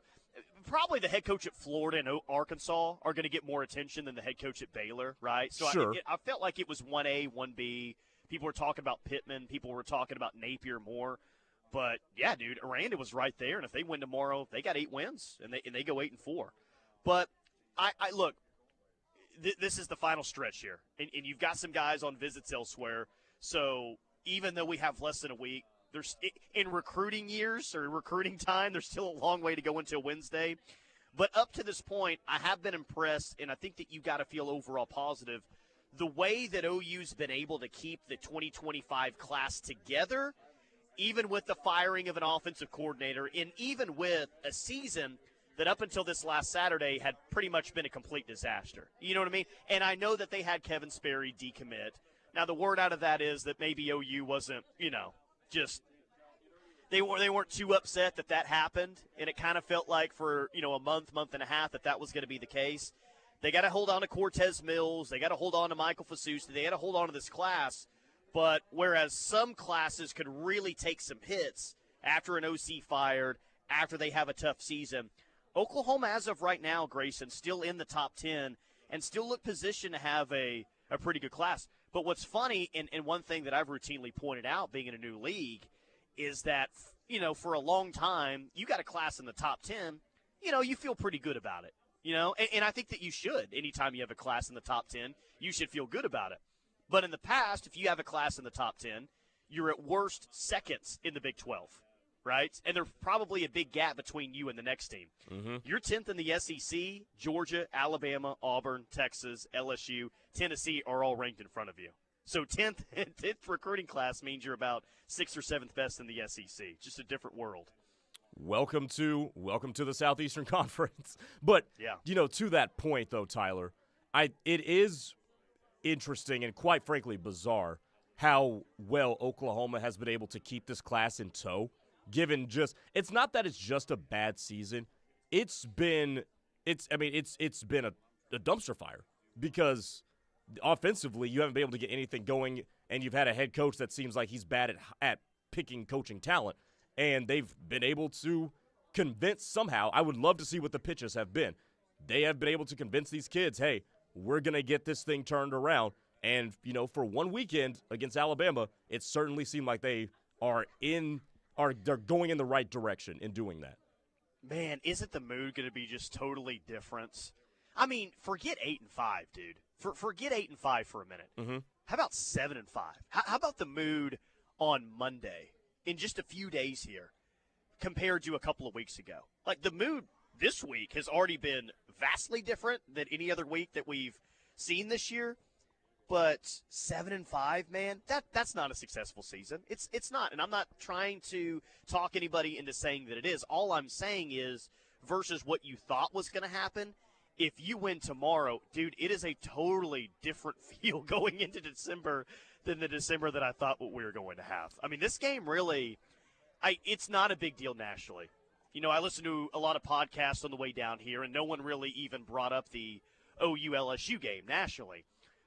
[SPEAKER 19] probably the head coach at Florida and Arkansas are going to get more attention than the head coach at Baylor, right? So
[SPEAKER 20] sure.
[SPEAKER 19] I felt like it was 1A, 1B. People were talking about Pittman. People were talking about Napier more. But, yeah, dude, Aranda was right there. And if they win tomorrow, they got 8 wins, and they go 8-4. But, I look, this is the final stretch here. And you've got some guys on visits elsewhere. So even though we have less than a week, there's in recruiting years or recruiting time, there's still a long way to go until Wednesday. But up to this point, I have been impressed, and I think that you got to feel overall positive. The way that OU's been able to keep the 2025 class together, even with the firing of an offensive coordinator, and even with a season that up until this last Saturday had pretty much been a complete disaster. You know what I mean? And I know that they had Kevin Sperry decommit. Now, the word out of that is that maybe OU wasn't, just they weren't too upset that happened, and it kind of felt like for a month and a half that was going to be the case. They got to hold on to Cortez Mills, they got to hold on to Michael Fasusti, they got to hold on to this class. But whereas some classes could really take some hits after an OC fired, after they have a tough season, Oklahoma as of right now, Grayson, still in the top 10 and still look positioned to have a pretty good class. But what's funny, and one thing that I've routinely pointed out being in a new league, is that, for a long time, you got a class in the top 10, you feel pretty good about it, and I think that you should. Anytime you have a class in the top 10, you should feel good about it. But in the past, if you have a class in the top 10, you're at worst seconds in the Big 12, right? And there's probably a big gap between you and the next team.
[SPEAKER 20] Mm-hmm.
[SPEAKER 19] You're 10th in the SEC. Georgia, Alabama, Auburn, Texas, LSU, Tennessee are all ranked in front of you. So 10th recruiting class means you're about 6th or 7th best in the SEC. Just a different world.
[SPEAKER 20] Welcome to the Southeastern Conference. But,
[SPEAKER 19] yeah.
[SPEAKER 20] To that point, though, Tyler, it is interesting and quite frankly bizarre how well Oklahoma has been able to keep this class in tow. Given it's not that it's just a bad season. It's been a dumpster fire because offensively you haven't been able to get anything going, and you've had a head coach that seems like he's bad at picking coaching talent, and they've been able to convince somehow. I would love to see what the pitches have been. They have been able to convince these kids, hey, we're going to get this thing turned around. And, for one weekend against Alabama, it certainly seemed like they're going in the right direction in doing that.
[SPEAKER 19] Man, isn't the mood going to be just totally different? I mean, forget 8-5, dude. Forget 8-5 for a minute.
[SPEAKER 20] Mm-hmm.
[SPEAKER 19] How about 7-5? How about the mood on Monday in just a few days here compared to a couple of weeks ago? Like, the mood this week has already been vastly different than any other week that we've seen this year. But 7-5, man, that's not a successful season. It's not, and I'm not trying to talk anybody into saying that it is. All I'm saying is, versus what you thought was going to happen, if you win tomorrow, dude, it is a totally different feel going into December than the December that I thought what we were going to have. I mean, this game really, it's not a big deal nationally. I listened to a lot of podcasts on the way down here, and no one really even brought up the OU-LSU game nationally.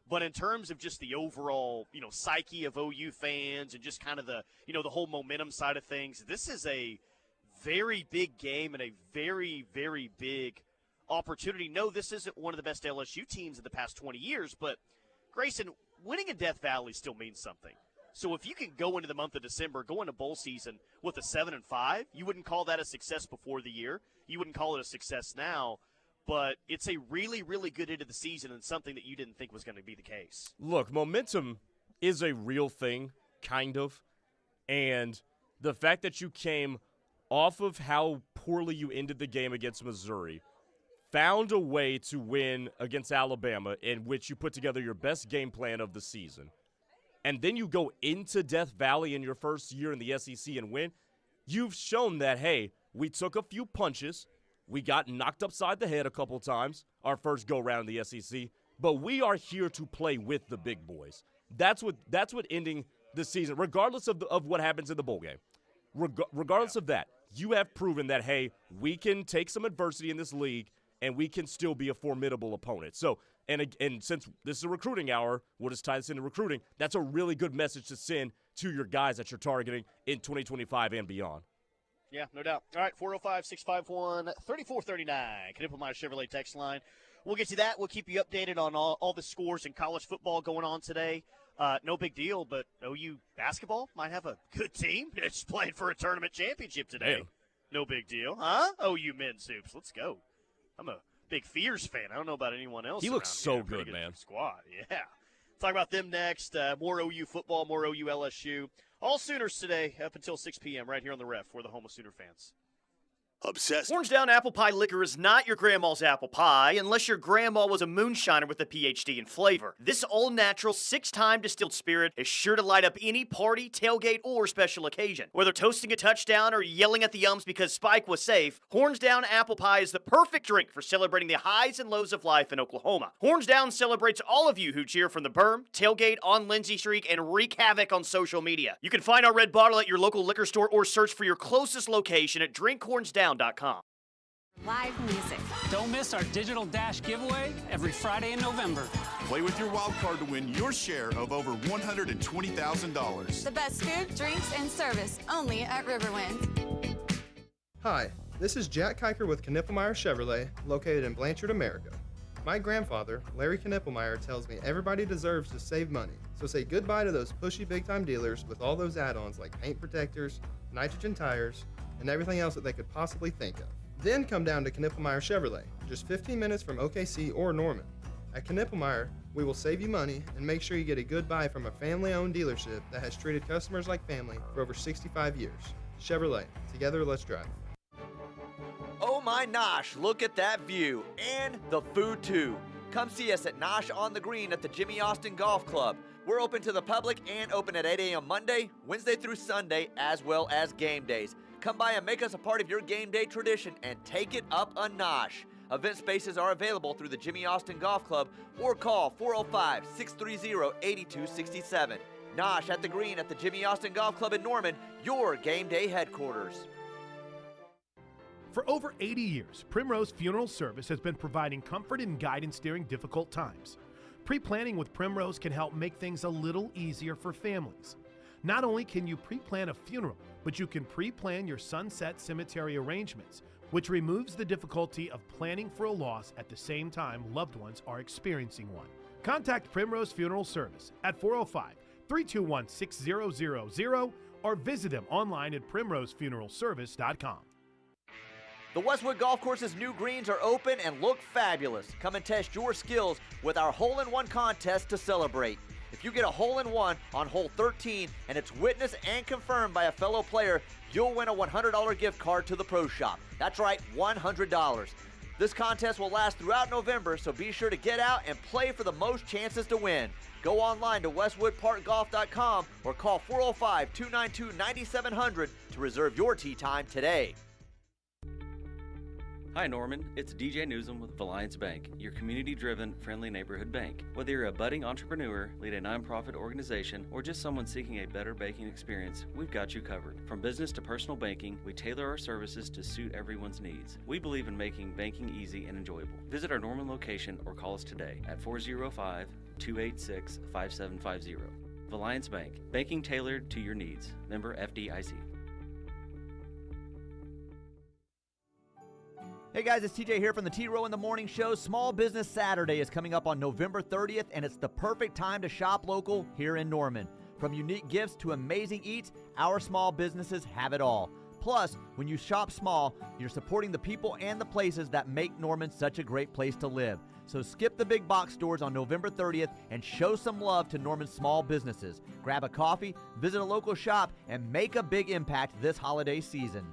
[SPEAKER 19] But in terms of just the overall, psyche of OU fans and just kind of the, the whole momentum side of things, this is a very big game and a very, very big opportunity. No, this isn't one of the best LSU teams in the past 20 years, but, Grayson, winning in Death Valley still means something. So if you can go into the month of December, go into bowl season with a 7-5, you wouldn't call that a success before the year. You wouldn't call it a success now. But it's a really, really good end of the season and something that you didn't think was going to be the case.
[SPEAKER 20] Look, momentum is a real thing, kind of. And the fact that you came off of how poorly you ended the game against Missouri, found a way to win against Alabama in which you put together your best game plan of the season, and then you go into Death Valley in your first year in the SEC and win, you've shown that, hey, we took a few punches. We got knocked upside the head a couple times our first go-round in the SEC, but we are here to play with the big boys. That's what ending the season, regardless of what happens in the bowl game. Regardless of that, you have proven that, hey, we can take some adversity in this league and we can still be a formidable opponent. So And since this is a recruiting hour, we'll just tie this into recruiting. That's a really good message to send to your guys that you're targeting in 2025 and beyond.
[SPEAKER 19] Yeah, no doubt. All right, 405-651-3439, Knippelmeyer Chevrolet text line. We'll get to that. We'll keep you updated on all the scores in college football going on today. No big deal, but OU basketball might have a good team. It's playing for a tournament championship today.
[SPEAKER 20] Damn.
[SPEAKER 19] No big deal, huh? OU men's hoops. Let's go. I'm a big Fears fan. I don't know about anyone else.
[SPEAKER 20] He looks so good,
[SPEAKER 19] good,
[SPEAKER 20] man.
[SPEAKER 19] Squad, yeah. Talk about them next. More OU football, more OU LSU. All Sooners today up until 6 p.m. right here on the Ref for the home of Sooner fans.
[SPEAKER 1] Obsessed. Orange Down Apple Pie Liquor is not your grandma's apple pie unless your grandma was a moonshiner with a PhD in flavor. This all-natural, 6-time distilled spirit is sure to light up any party, tailgate, or special occasion. Whether toasting a touchdown or yelling at the Yums because Spike was safe, Horns Down Apple Pie is the perfect drink for celebrating the highs and lows of life in Oklahoma. Horns Down celebrates all of you who cheer from the berm, tailgate, on Lindsay Streak, and wreak havoc on social media. You can find our red bottle at your local liquor store or search for your closest location at drinkhornsdown.com.
[SPEAKER 5] Live music.
[SPEAKER 8] Don't miss our Digital Dash giveaway every Friday in November.
[SPEAKER 9] Play with your wild card to win your share of over $120,000.
[SPEAKER 5] The best food, drinks, and service only at Riverwind.
[SPEAKER 2] Hi, this is Jack Kiker with Knippelmeyer Chevrolet, located in Blanchard, America. My grandfather, Larry Knippelmeyer, tells me everybody deserves to save money, so say goodbye to those pushy big-time dealers with all those add-ons like paint protectors, nitrogen tires, and everything else that they could possibly think of. Then come down to Knippelmeyer Chevrolet, just 15 minutes from OKC or Norman. At Knippelmeyer, we will save you money and make sure you get a good buy from a family-owned dealership that has treated customers like family for over 65 years. Chevrolet, together let's drive.
[SPEAKER 10] Oh my Nosh, look at that view, and the food too. Come see us at Nosh on the Green at the Jimmy Austin Golf Club. We're open to the public and open at 8 a.m. Monday, Wednesday through Sunday, as well as game days. Come by and make us a part of your game day tradition and take it up a notch. Event spaces are available through the Jimmy Austin Golf Club or call 405-630-8267. Nosh at the Green at the Jimmy Austin Golf Club in Norman, your game day headquarters.
[SPEAKER 24] For over 80 years, Primrose Funeral Service has been providing comfort and guidance during difficult times. Pre-planning with Primrose can help make things a little easier for families. Not only can you pre-plan a funeral, but you can pre-plan your sunset cemetery arrangements, which removes the difficulty of planning for a loss at the same time loved ones are experiencing one. Contact Primrose Funeral Service at 405-321-6000 or visit them online at primrosefuneralservice.com.
[SPEAKER 10] The Westwood Golf Course's new greens are open and look fabulous. Come and test your skills with our hole-in-one contest to celebrate. If you get a hole-in-one on hole 13 and it's witnessed and confirmed by a fellow player, you'll win a $100 gift card to the pro shop. That's right, $100. This contest will last throughout November, so be sure to get out and play for the most chances to win. Go online to westwoodparkgolf.com or call 405-292-9700 to reserve your tee time today.
[SPEAKER 3] Hi Norman, it's DJ Newsom with Alliance Bank, your community-driven, friendly neighborhood bank. Whether you're a budding entrepreneur, lead a nonprofit organization, or just someone seeking a better banking experience, we've got you covered. From business to personal banking, we tailor our services to suit everyone's needs. We believe in making banking easy and enjoyable. Visit our Norman location or call us today at 405-286-5750. Alliance Bank, banking tailored to your needs. Member FDIC.
[SPEAKER 10] Hey guys, it's TJ here from the T-Row in the Morning Show. Small Business Saturday is coming up on November 30th, and it's the perfect time to shop local here in Norman. From unique gifts to amazing eats, our small businesses have it all. Plus, when you shop small, you're supporting the people and the places that make Norman such a great place to live. So skip the big box stores on November 30th and show some love to Norman's small businesses. Grab a coffee, visit a local shop, and make a big impact this holiday season.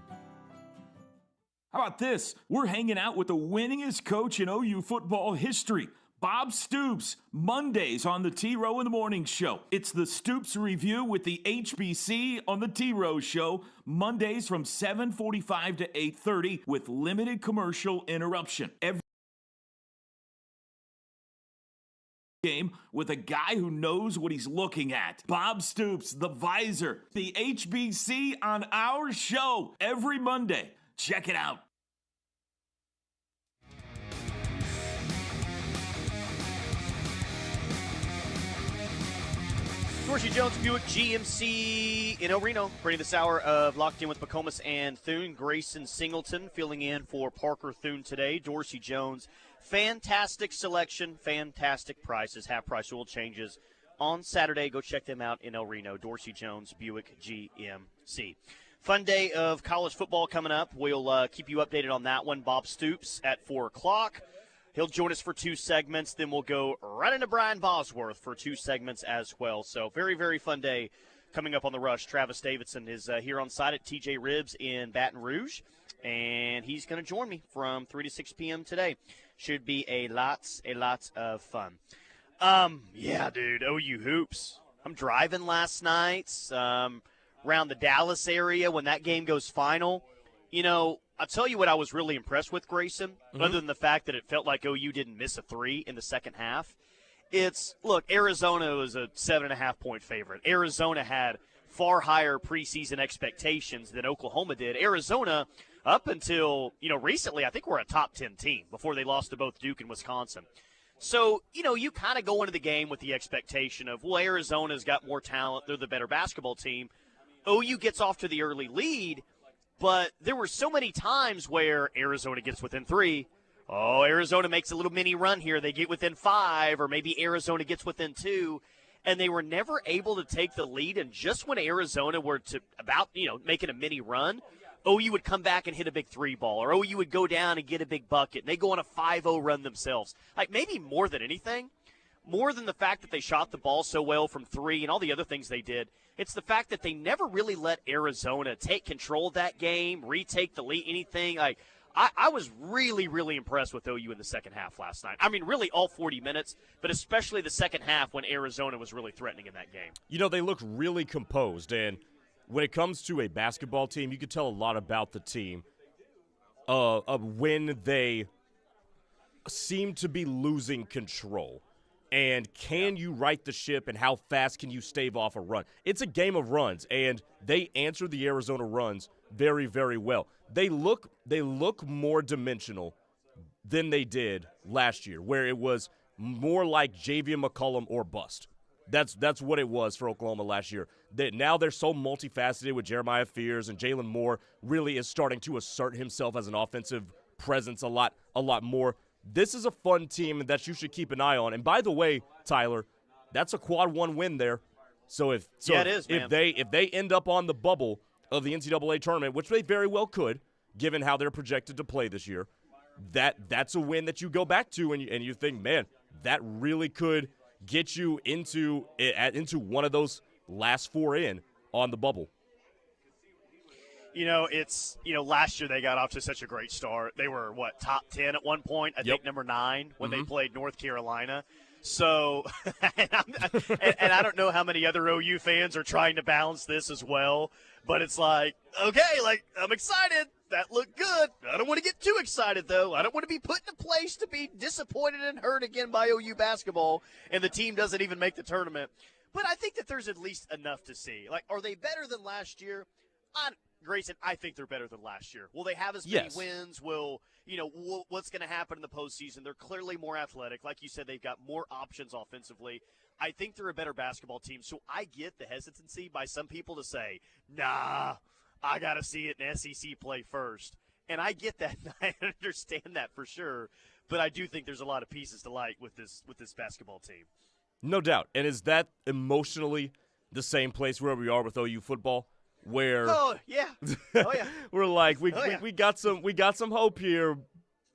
[SPEAKER 11] How about this? We're hanging out with the winningest coach in OU football history, Bob Stoops, Mondays on the T-Row in the Morning Show. It's the Stoops Review with the HBC on the T-Row Show, Mondays from 7:45 to 8:30 with limited commercial interruption. Every game with a guy who knows what he's looking at. Bob Stoops, the visor, the HBC on our show every Monday. Check it out.
[SPEAKER 1] Dorsey Jones Buick GMC in El Reno, bringing this hour of Locked In with McComas and Thune. Grayson Singleton filling in for Parker Thune today. Dorsey Jones, fantastic selection, fantastic prices, half-price oil changes on Saturday. Go check them out in El Reno. Dorsey Jones Buick GMC. Fun day of college football coming up. We'll keep you updated on that one. Bob Stoops at 4 o'clock. He'll join us for 2 segments. Then we'll go right into Brian Bosworth for 2 segments as well. So very, very fun day coming up on the Rush. Travis Davidson is here on site at TJ Ribs in Baton Rouge, and he's going to join me from 3 to 6 p.m. today. Should be a lots of fun. Yeah, dude, OU hoops. I'm driving last night around the Dallas area when that game goes final. You know, I'll tell you what I was really impressed with, Grayson, other than the fact that it felt like OU didn't miss a 3 in the second half. Look, Arizona was a 7.5-point favorite. Arizona had far higher preseason expectations than Oklahoma did. Arizona, up until, recently, I think we're a top 10 team before they lost to both Duke and Wisconsin. So, you kind of go into the game with the expectation of, well, Arizona's got more talent. They're the better basketball team. OU gets off to the early lead. But there were so many times where Arizona gets within 3. Oh, Arizona makes a little mini run here. They get within 5, or maybe Arizona gets within 2. And they were never able to take the lead. And just when Arizona were making a mini run, OU would come back and hit a big 3 ball. Or OU would go down and get a big bucket. And they go on a 5-0 run themselves. Like, maybe more than anything, more than the fact that they shot the ball so well from 3 and all the other things they did, it's the fact that they never really let Arizona take control of that game, retake the lead, anything. I was really, really impressed with OU in the second half last night. I mean, really all 40 minutes, but especially the second half when Arizona was really threatening in that game.
[SPEAKER 20] They look really composed, and when it comes to a basketball team, you can tell a lot about the team of when they seem to be losing control. And can you right the ship, and how fast can you stave off a run? It's a game of runs, and they answer the Arizona runs very, very well. They look more dimensional than they did last year, where it was more like Javier McCollum or bust. That's what it was for Oklahoma last year. Now they're so multifaceted with Jeremiah Fears, and Jalen Moore really is starting to assert himself as an offensive presence a lot more. This is a fun team that you should keep an eye on. And by the way, Tyler, that's a quad 1 win there. So if they end up on the bubble of the NCAA tournament, which they very well could, given how they're projected to play this year, that's a win that you go back to and you think, man, that really could get you into one of those last 4 in on the bubble.
[SPEAKER 1] Last year they got off to such a great start. They were, top 10 at one point? I think number 9 when they played North Carolina. So, and I don't know how many other OU fans are trying to balance this as well, but it's like, okay, I'm excited. That looked good. I don't want to get too excited, though. I don't want to be put in a place to be disappointed and hurt again by OU basketball, and the team doesn't even make the tournament. But I think that there's at least enough to see. Are they better than last year? Grayson, I think they're better than last year. Will they have as many wins? What's going to happen in the postseason? They're clearly more athletic. Like you said, they've got more options offensively. I think they're a better basketball team. So I get the hesitancy by some people to say, nah, I got to see it in SEC play first. And I get that. I understand that for sure. But I do think there's a lot of pieces to like with this basketball team.
[SPEAKER 20] No doubt. And is that emotionally the same place where we are with OU football? Where we're like we got some hope here,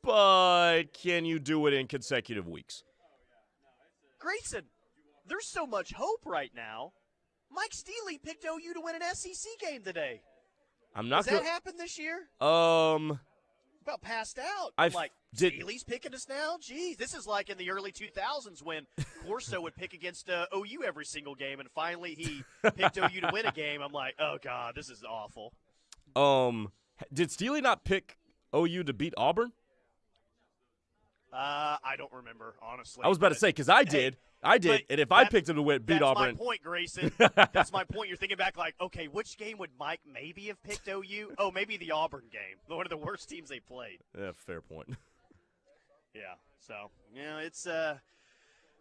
[SPEAKER 20] but can you do it in consecutive weeks?
[SPEAKER 1] Grayson, there's so much hope right now. Mike Steele picked OU to win an SEC game today.
[SPEAKER 20] Does
[SPEAKER 1] that happen this year? About passed out. Steele's picking us now? Geez, this is like in the early 2000s when Corso would pick against OU every single game, and finally he picked OU to win a game. I'm like, oh, God, this is awful.
[SPEAKER 20] Did Steele not pick OU to beat Auburn?
[SPEAKER 1] I don't remember, honestly.
[SPEAKER 20] I was about to say, because I did. And if I picked him to beat Auburn.
[SPEAKER 1] That's my point, Grayson. That's my point. You're thinking back like, okay, which game would Mike maybe have picked OU? Oh, maybe the Auburn game. One of the worst teams they played.
[SPEAKER 20] Yeah, fair point.
[SPEAKER 1] Yeah. So, it's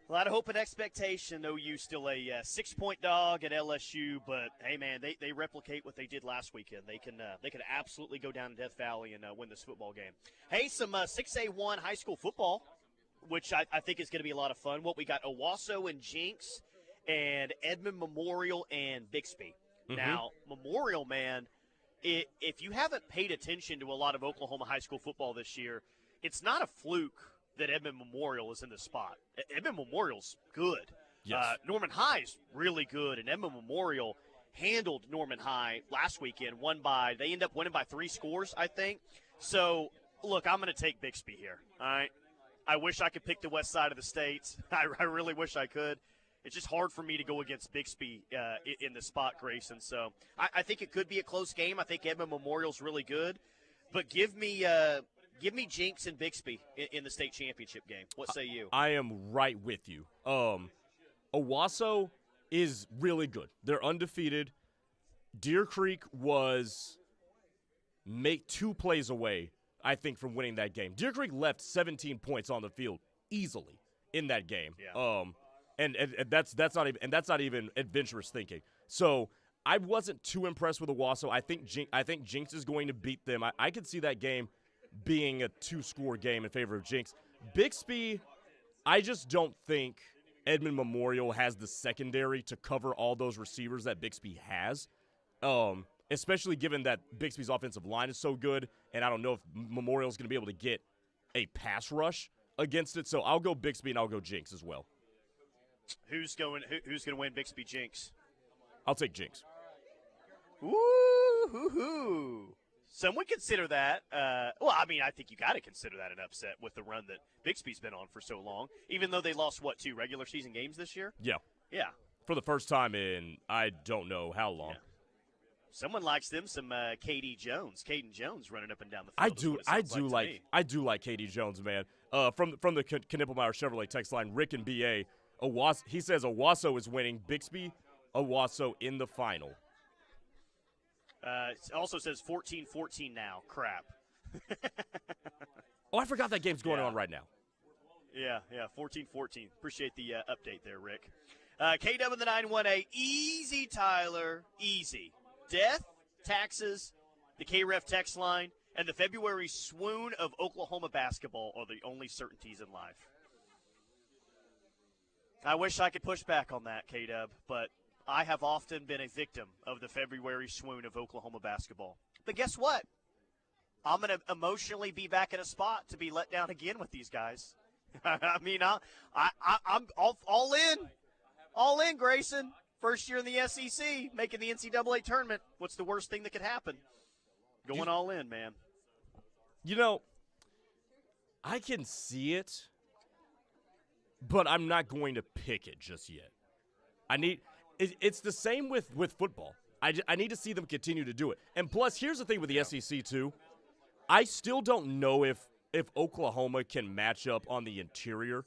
[SPEAKER 1] A lot of hope and expectation. OU still a 6-point dog at LSU, but hey, man, they replicate what they did last weekend. They can absolutely go down to Death Valley and win this football game. Hey, some 6A1 high school football, which I think is going to be a lot of fun. What we got: Owasso and Jinx, and Edmond Memorial and Bixby.
[SPEAKER 20] Mm-hmm.
[SPEAKER 1] Now, Memorial, man, if you haven't paid attention to a lot of Oklahoma high school football this year, it's not a fluke that Edmond Memorial is in this spot. Edmond Memorial's good.
[SPEAKER 20] Yes.
[SPEAKER 1] Norman High's really good, and Edmond Memorial handled Norman High last weekend. They ended up winning by 3 scores, I think. So, look, I'm going to take Bixby here, all right? I wish I could pick the west side of the state. I really wish I could. It's just hard for me to go against Bixby in the spot, Grayson. So I think it could be a close game. I think Edmond Memorial's really good. But give me Jinx and Bixby in the state championship game. What say you?
[SPEAKER 20] I am right with you. Owasso is really good. They're undefeated. Deer Creek was 2 plays away, I think, from winning that game. Deer Creek left 17 points on the field easily in that game.
[SPEAKER 1] Yeah.
[SPEAKER 20] And that's not even adventurous thinking. So I wasn't too impressed with Owasso. I think Jinx is going to beat them. I could see that game being a 2-score game in favor of Jinx. Bixby, I just don't think Edmond Memorial has the secondary to cover all those receivers that Bixby has. Especially given that Bixby's offensive line is so good, and I don't know if Memorial's going to be able to get a pass rush against it. So I'll go Bixby and I'll go Jinx as well.
[SPEAKER 1] Who's going to win Bixby Jinx?
[SPEAKER 20] I'll take Jinx.
[SPEAKER 1] Ooh. Some would consider that. I think you got to consider that an upset with the run that Bixby's been on for so long, even though they lost, 2 regular season games this year?
[SPEAKER 20] Yeah.
[SPEAKER 1] Yeah.
[SPEAKER 20] For the first time in I don't know how long.
[SPEAKER 1] Yeah. Someone likes them some Kaden Jones running up and down the field.
[SPEAKER 20] I do like Kaden Jones, man. From the Knippelmeyer Chevrolet text line, Rick and BA, he says Owasso is winning. Bixby, Owasso in the final.
[SPEAKER 1] It also says 14-14 now. Crap.
[SPEAKER 20] I forgot that game's going on right now.
[SPEAKER 1] Yeah, 14-14. Appreciate the update there, Rick. KW in the 918. Easy, Tyler. Easy. Death, taxes, the KREF text line, and the February swoon of Oklahoma basketball are the only certainties in life. I wish I could push back on that, KW, but I have often been a victim of the February swoon of Oklahoma basketball. But guess what? I'm going to emotionally be back in a spot to be let down again with these guys. I mean, I'm all in. All in, Grayson. First year in the SEC, making the NCAA tournament. What's the worst thing that could happen? Going all in, man.
[SPEAKER 20] I can see it, but I'm not going to pick it just yet. It's the same with football. I need to see them continue to do it. And plus, here's the thing with the SEC, too. I still don't know if Oklahoma can match up on the interior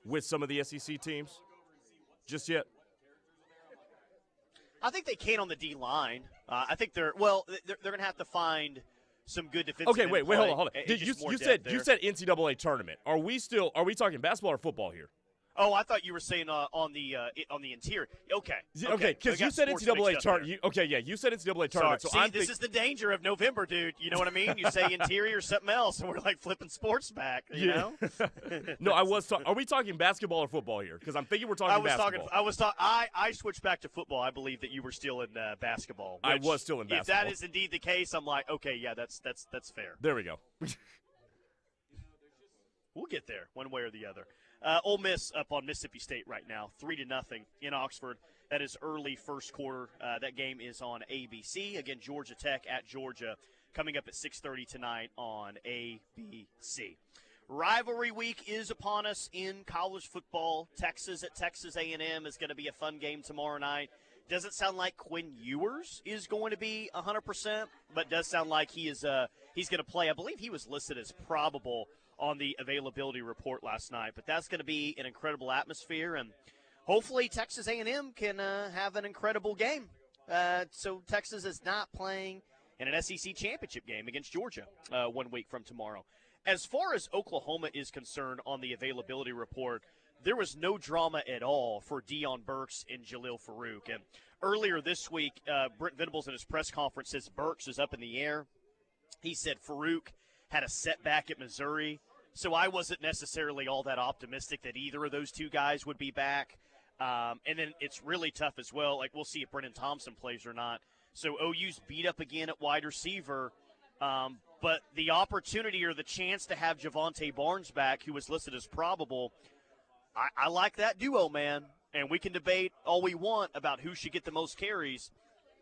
[SPEAKER 20] with some of the SEC teams just yet.
[SPEAKER 1] I think they can on the D-line. I think they're going to have to find some good defensive.
[SPEAKER 20] Okay, wait, hold on. You said NCAA tournament. Are we talking basketball or football here?
[SPEAKER 1] Oh, I thought you were saying on the interior. Okay,
[SPEAKER 20] because you said NCAA tournament. You said NCAA tournament.
[SPEAKER 1] So this is the danger of November, dude. You know what I mean? You say interior or something else, and we're like flipping sports back. You know?
[SPEAKER 20] No, I was talking. Are we talking basketball or football here? Because I'm thinking we're talking basketball.
[SPEAKER 1] I switched back to football. I believe that you were still in basketball.
[SPEAKER 20] I was still in basketball.
[SPEAKER 1] If that is indeed the case, I'm like, okay, yeah, that's fair.
[SPEAKER 20] There we go.
[SPEAKER 1] We'll get there one way or the other. Ole Miss up on Mississippi State right now, 3-0 in Oxford. That is early first quarter. That game is on ABC. Again, Georgia Tech at Georgia coming up at 6:30 tonight on ABC. Rivalry week is upon us in college football. Texas at Texas A&M is going to be a fun game tomorrow night. Doesn't sound like Quinn Ewers is going to be 100%, but does sound like he's going to play. I believe he was listed as probable on the availability report last night. But that's going to be an incredible atmosphere, and hopefully Texas A&M can have an incredible game. So Texas is not playing in an SEC championship game against Georgia 1 week from tomorrow. As far as Oklahoma is concerned on the availability report,
[SPEAKER 19] there was no drama at all for Deion Burks and Jalil Farouk. And earlier this week, Brent Venables in his press conference says Burks is up in the air. He said Farouk had a setback at Missouri, so I wasn't necessarily all that optimistic that either of those two guys would be back. And then it's really tough as well. Like, we'll see if Brennan Thompson plays or not. So OU's beat up again at wide receiver. But the opportunity or the chance to have Javonte Barnes back, who was listed as probable, I like that duo, man. And we can debate all we want about who should get the most carries.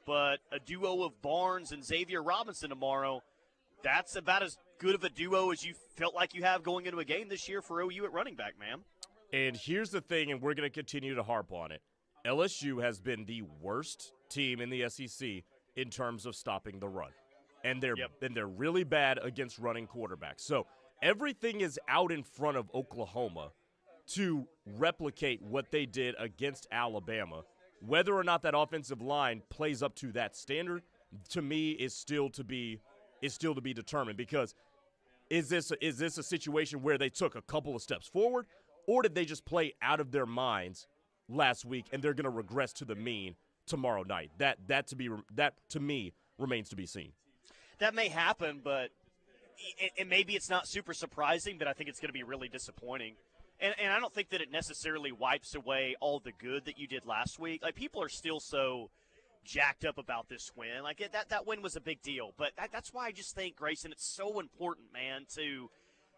[SPEAKER 19] But a duo of Barnes and Xavier Robinson tomorrow, that's about as good of a duo as you felt like you have going into a game this year for OU at running back, man.
[SPEAKER 20] And here's the thing, and we're going to continue to harp on it. LSU has been the worst team in the SEC in terms of stopping the run. And they're really bad against running quarterbacks. So everything is out in front of Oklahoma to replicate what they did against Alabama. Whether or not that offensive line plays up to that standard, to me, is still to be determined. Because is this a situation where they took a couple of steps forward, or did they just play out of their minds last week and they're going to regress to the mean tomorrow night? That to me remains to be seen.
[SPEAKER 19] That may happen, but and maybe it's not super surprising, but I think it's going to be really disappointing. And I don't think that it necessarily wipes away all the good that you did last week. Like, people are still so jacked up about this win. Like, that win was a big deal. But that's why I just think, Grayson, it's so important, man, to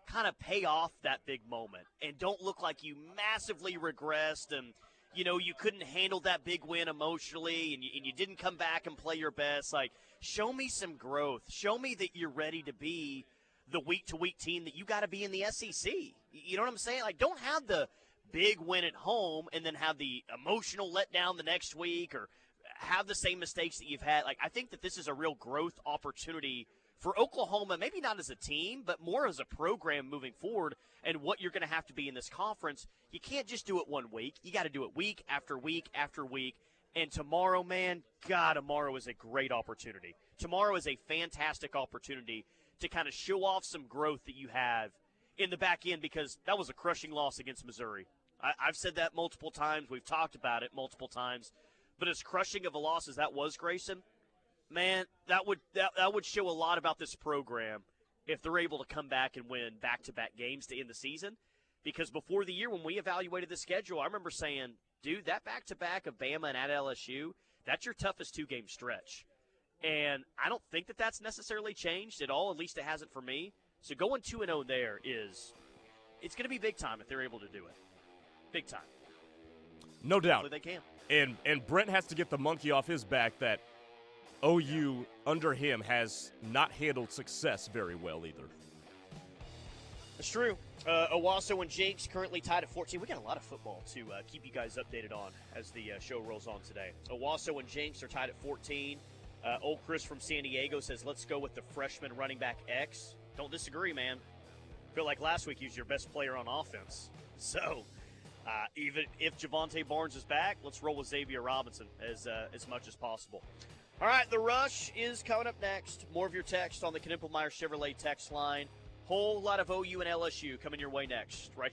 [SPEAKER 19] kind of pay off that big moment and don't look like you massively regressed and, you know, you couldn't handle that big win emotionally and you didn't come back and play your best. Like, show me some growth. Show me that you're ready to be the week-to-week team that you got to be in the SEC. You know what I'm saying? Like, don't have the big win at home and then have the emotional letdown the next week or have the same mistakes that you've had. Like, I think that this is a real growth opportunity for Oklahoma, maybe not as a team, but more as a program moving forward and what you're going to have to be in this conference. You can't just do it 1 week. You got to do it week after week after week. And tomorrow, man, God, tomorrow is a great opportunity. Tomorrow is a fantastic opportunity to kind of show off some growth that you have in the back end, because that was a crushing loss against Missouri. I've said that multiple times. We've talked about it multiple times. But as crushing of a loss as that was, Grayson, man, that would show a lot about this program if they're able to come back and win back-to-back games to end the season. Because before the year when we evaluated the schedule, I remember saying, dude, that back-to-back of Bama and at LSU, that's your toughest 2-game stretch. And I don't think that that's necessarily changed at all, at least it hasn't for me. So going 2-0 there it's going to be big time if they're able to do it. Big time.
[SPEAKER 20] No doubt.
[SPEAKER 19] Hopefully they can.
[SPEAKER 20] And Brent has to get the monkey off his back that OU under him has not handled success very well either.
[SPEAKER 19] It's true. Owasso and Jenks currently tied at 14. We got a lot of football to keep you guys updated on as the show rolls on today. Owasso and Jenks are tied at 14. Old Chris from San Diego says, let's go with the freshman running back X. Don't disagree, man. Feel like last week he was your best player on offense. So, even if Javonte Barnes is back, let's roll with Xavier Robinson as much as possible. All right, The Rush is coming up next. More of your text on the Knippelmeyer Chevrolet text line. Whole lot of OU and LSU coming your way next. Right.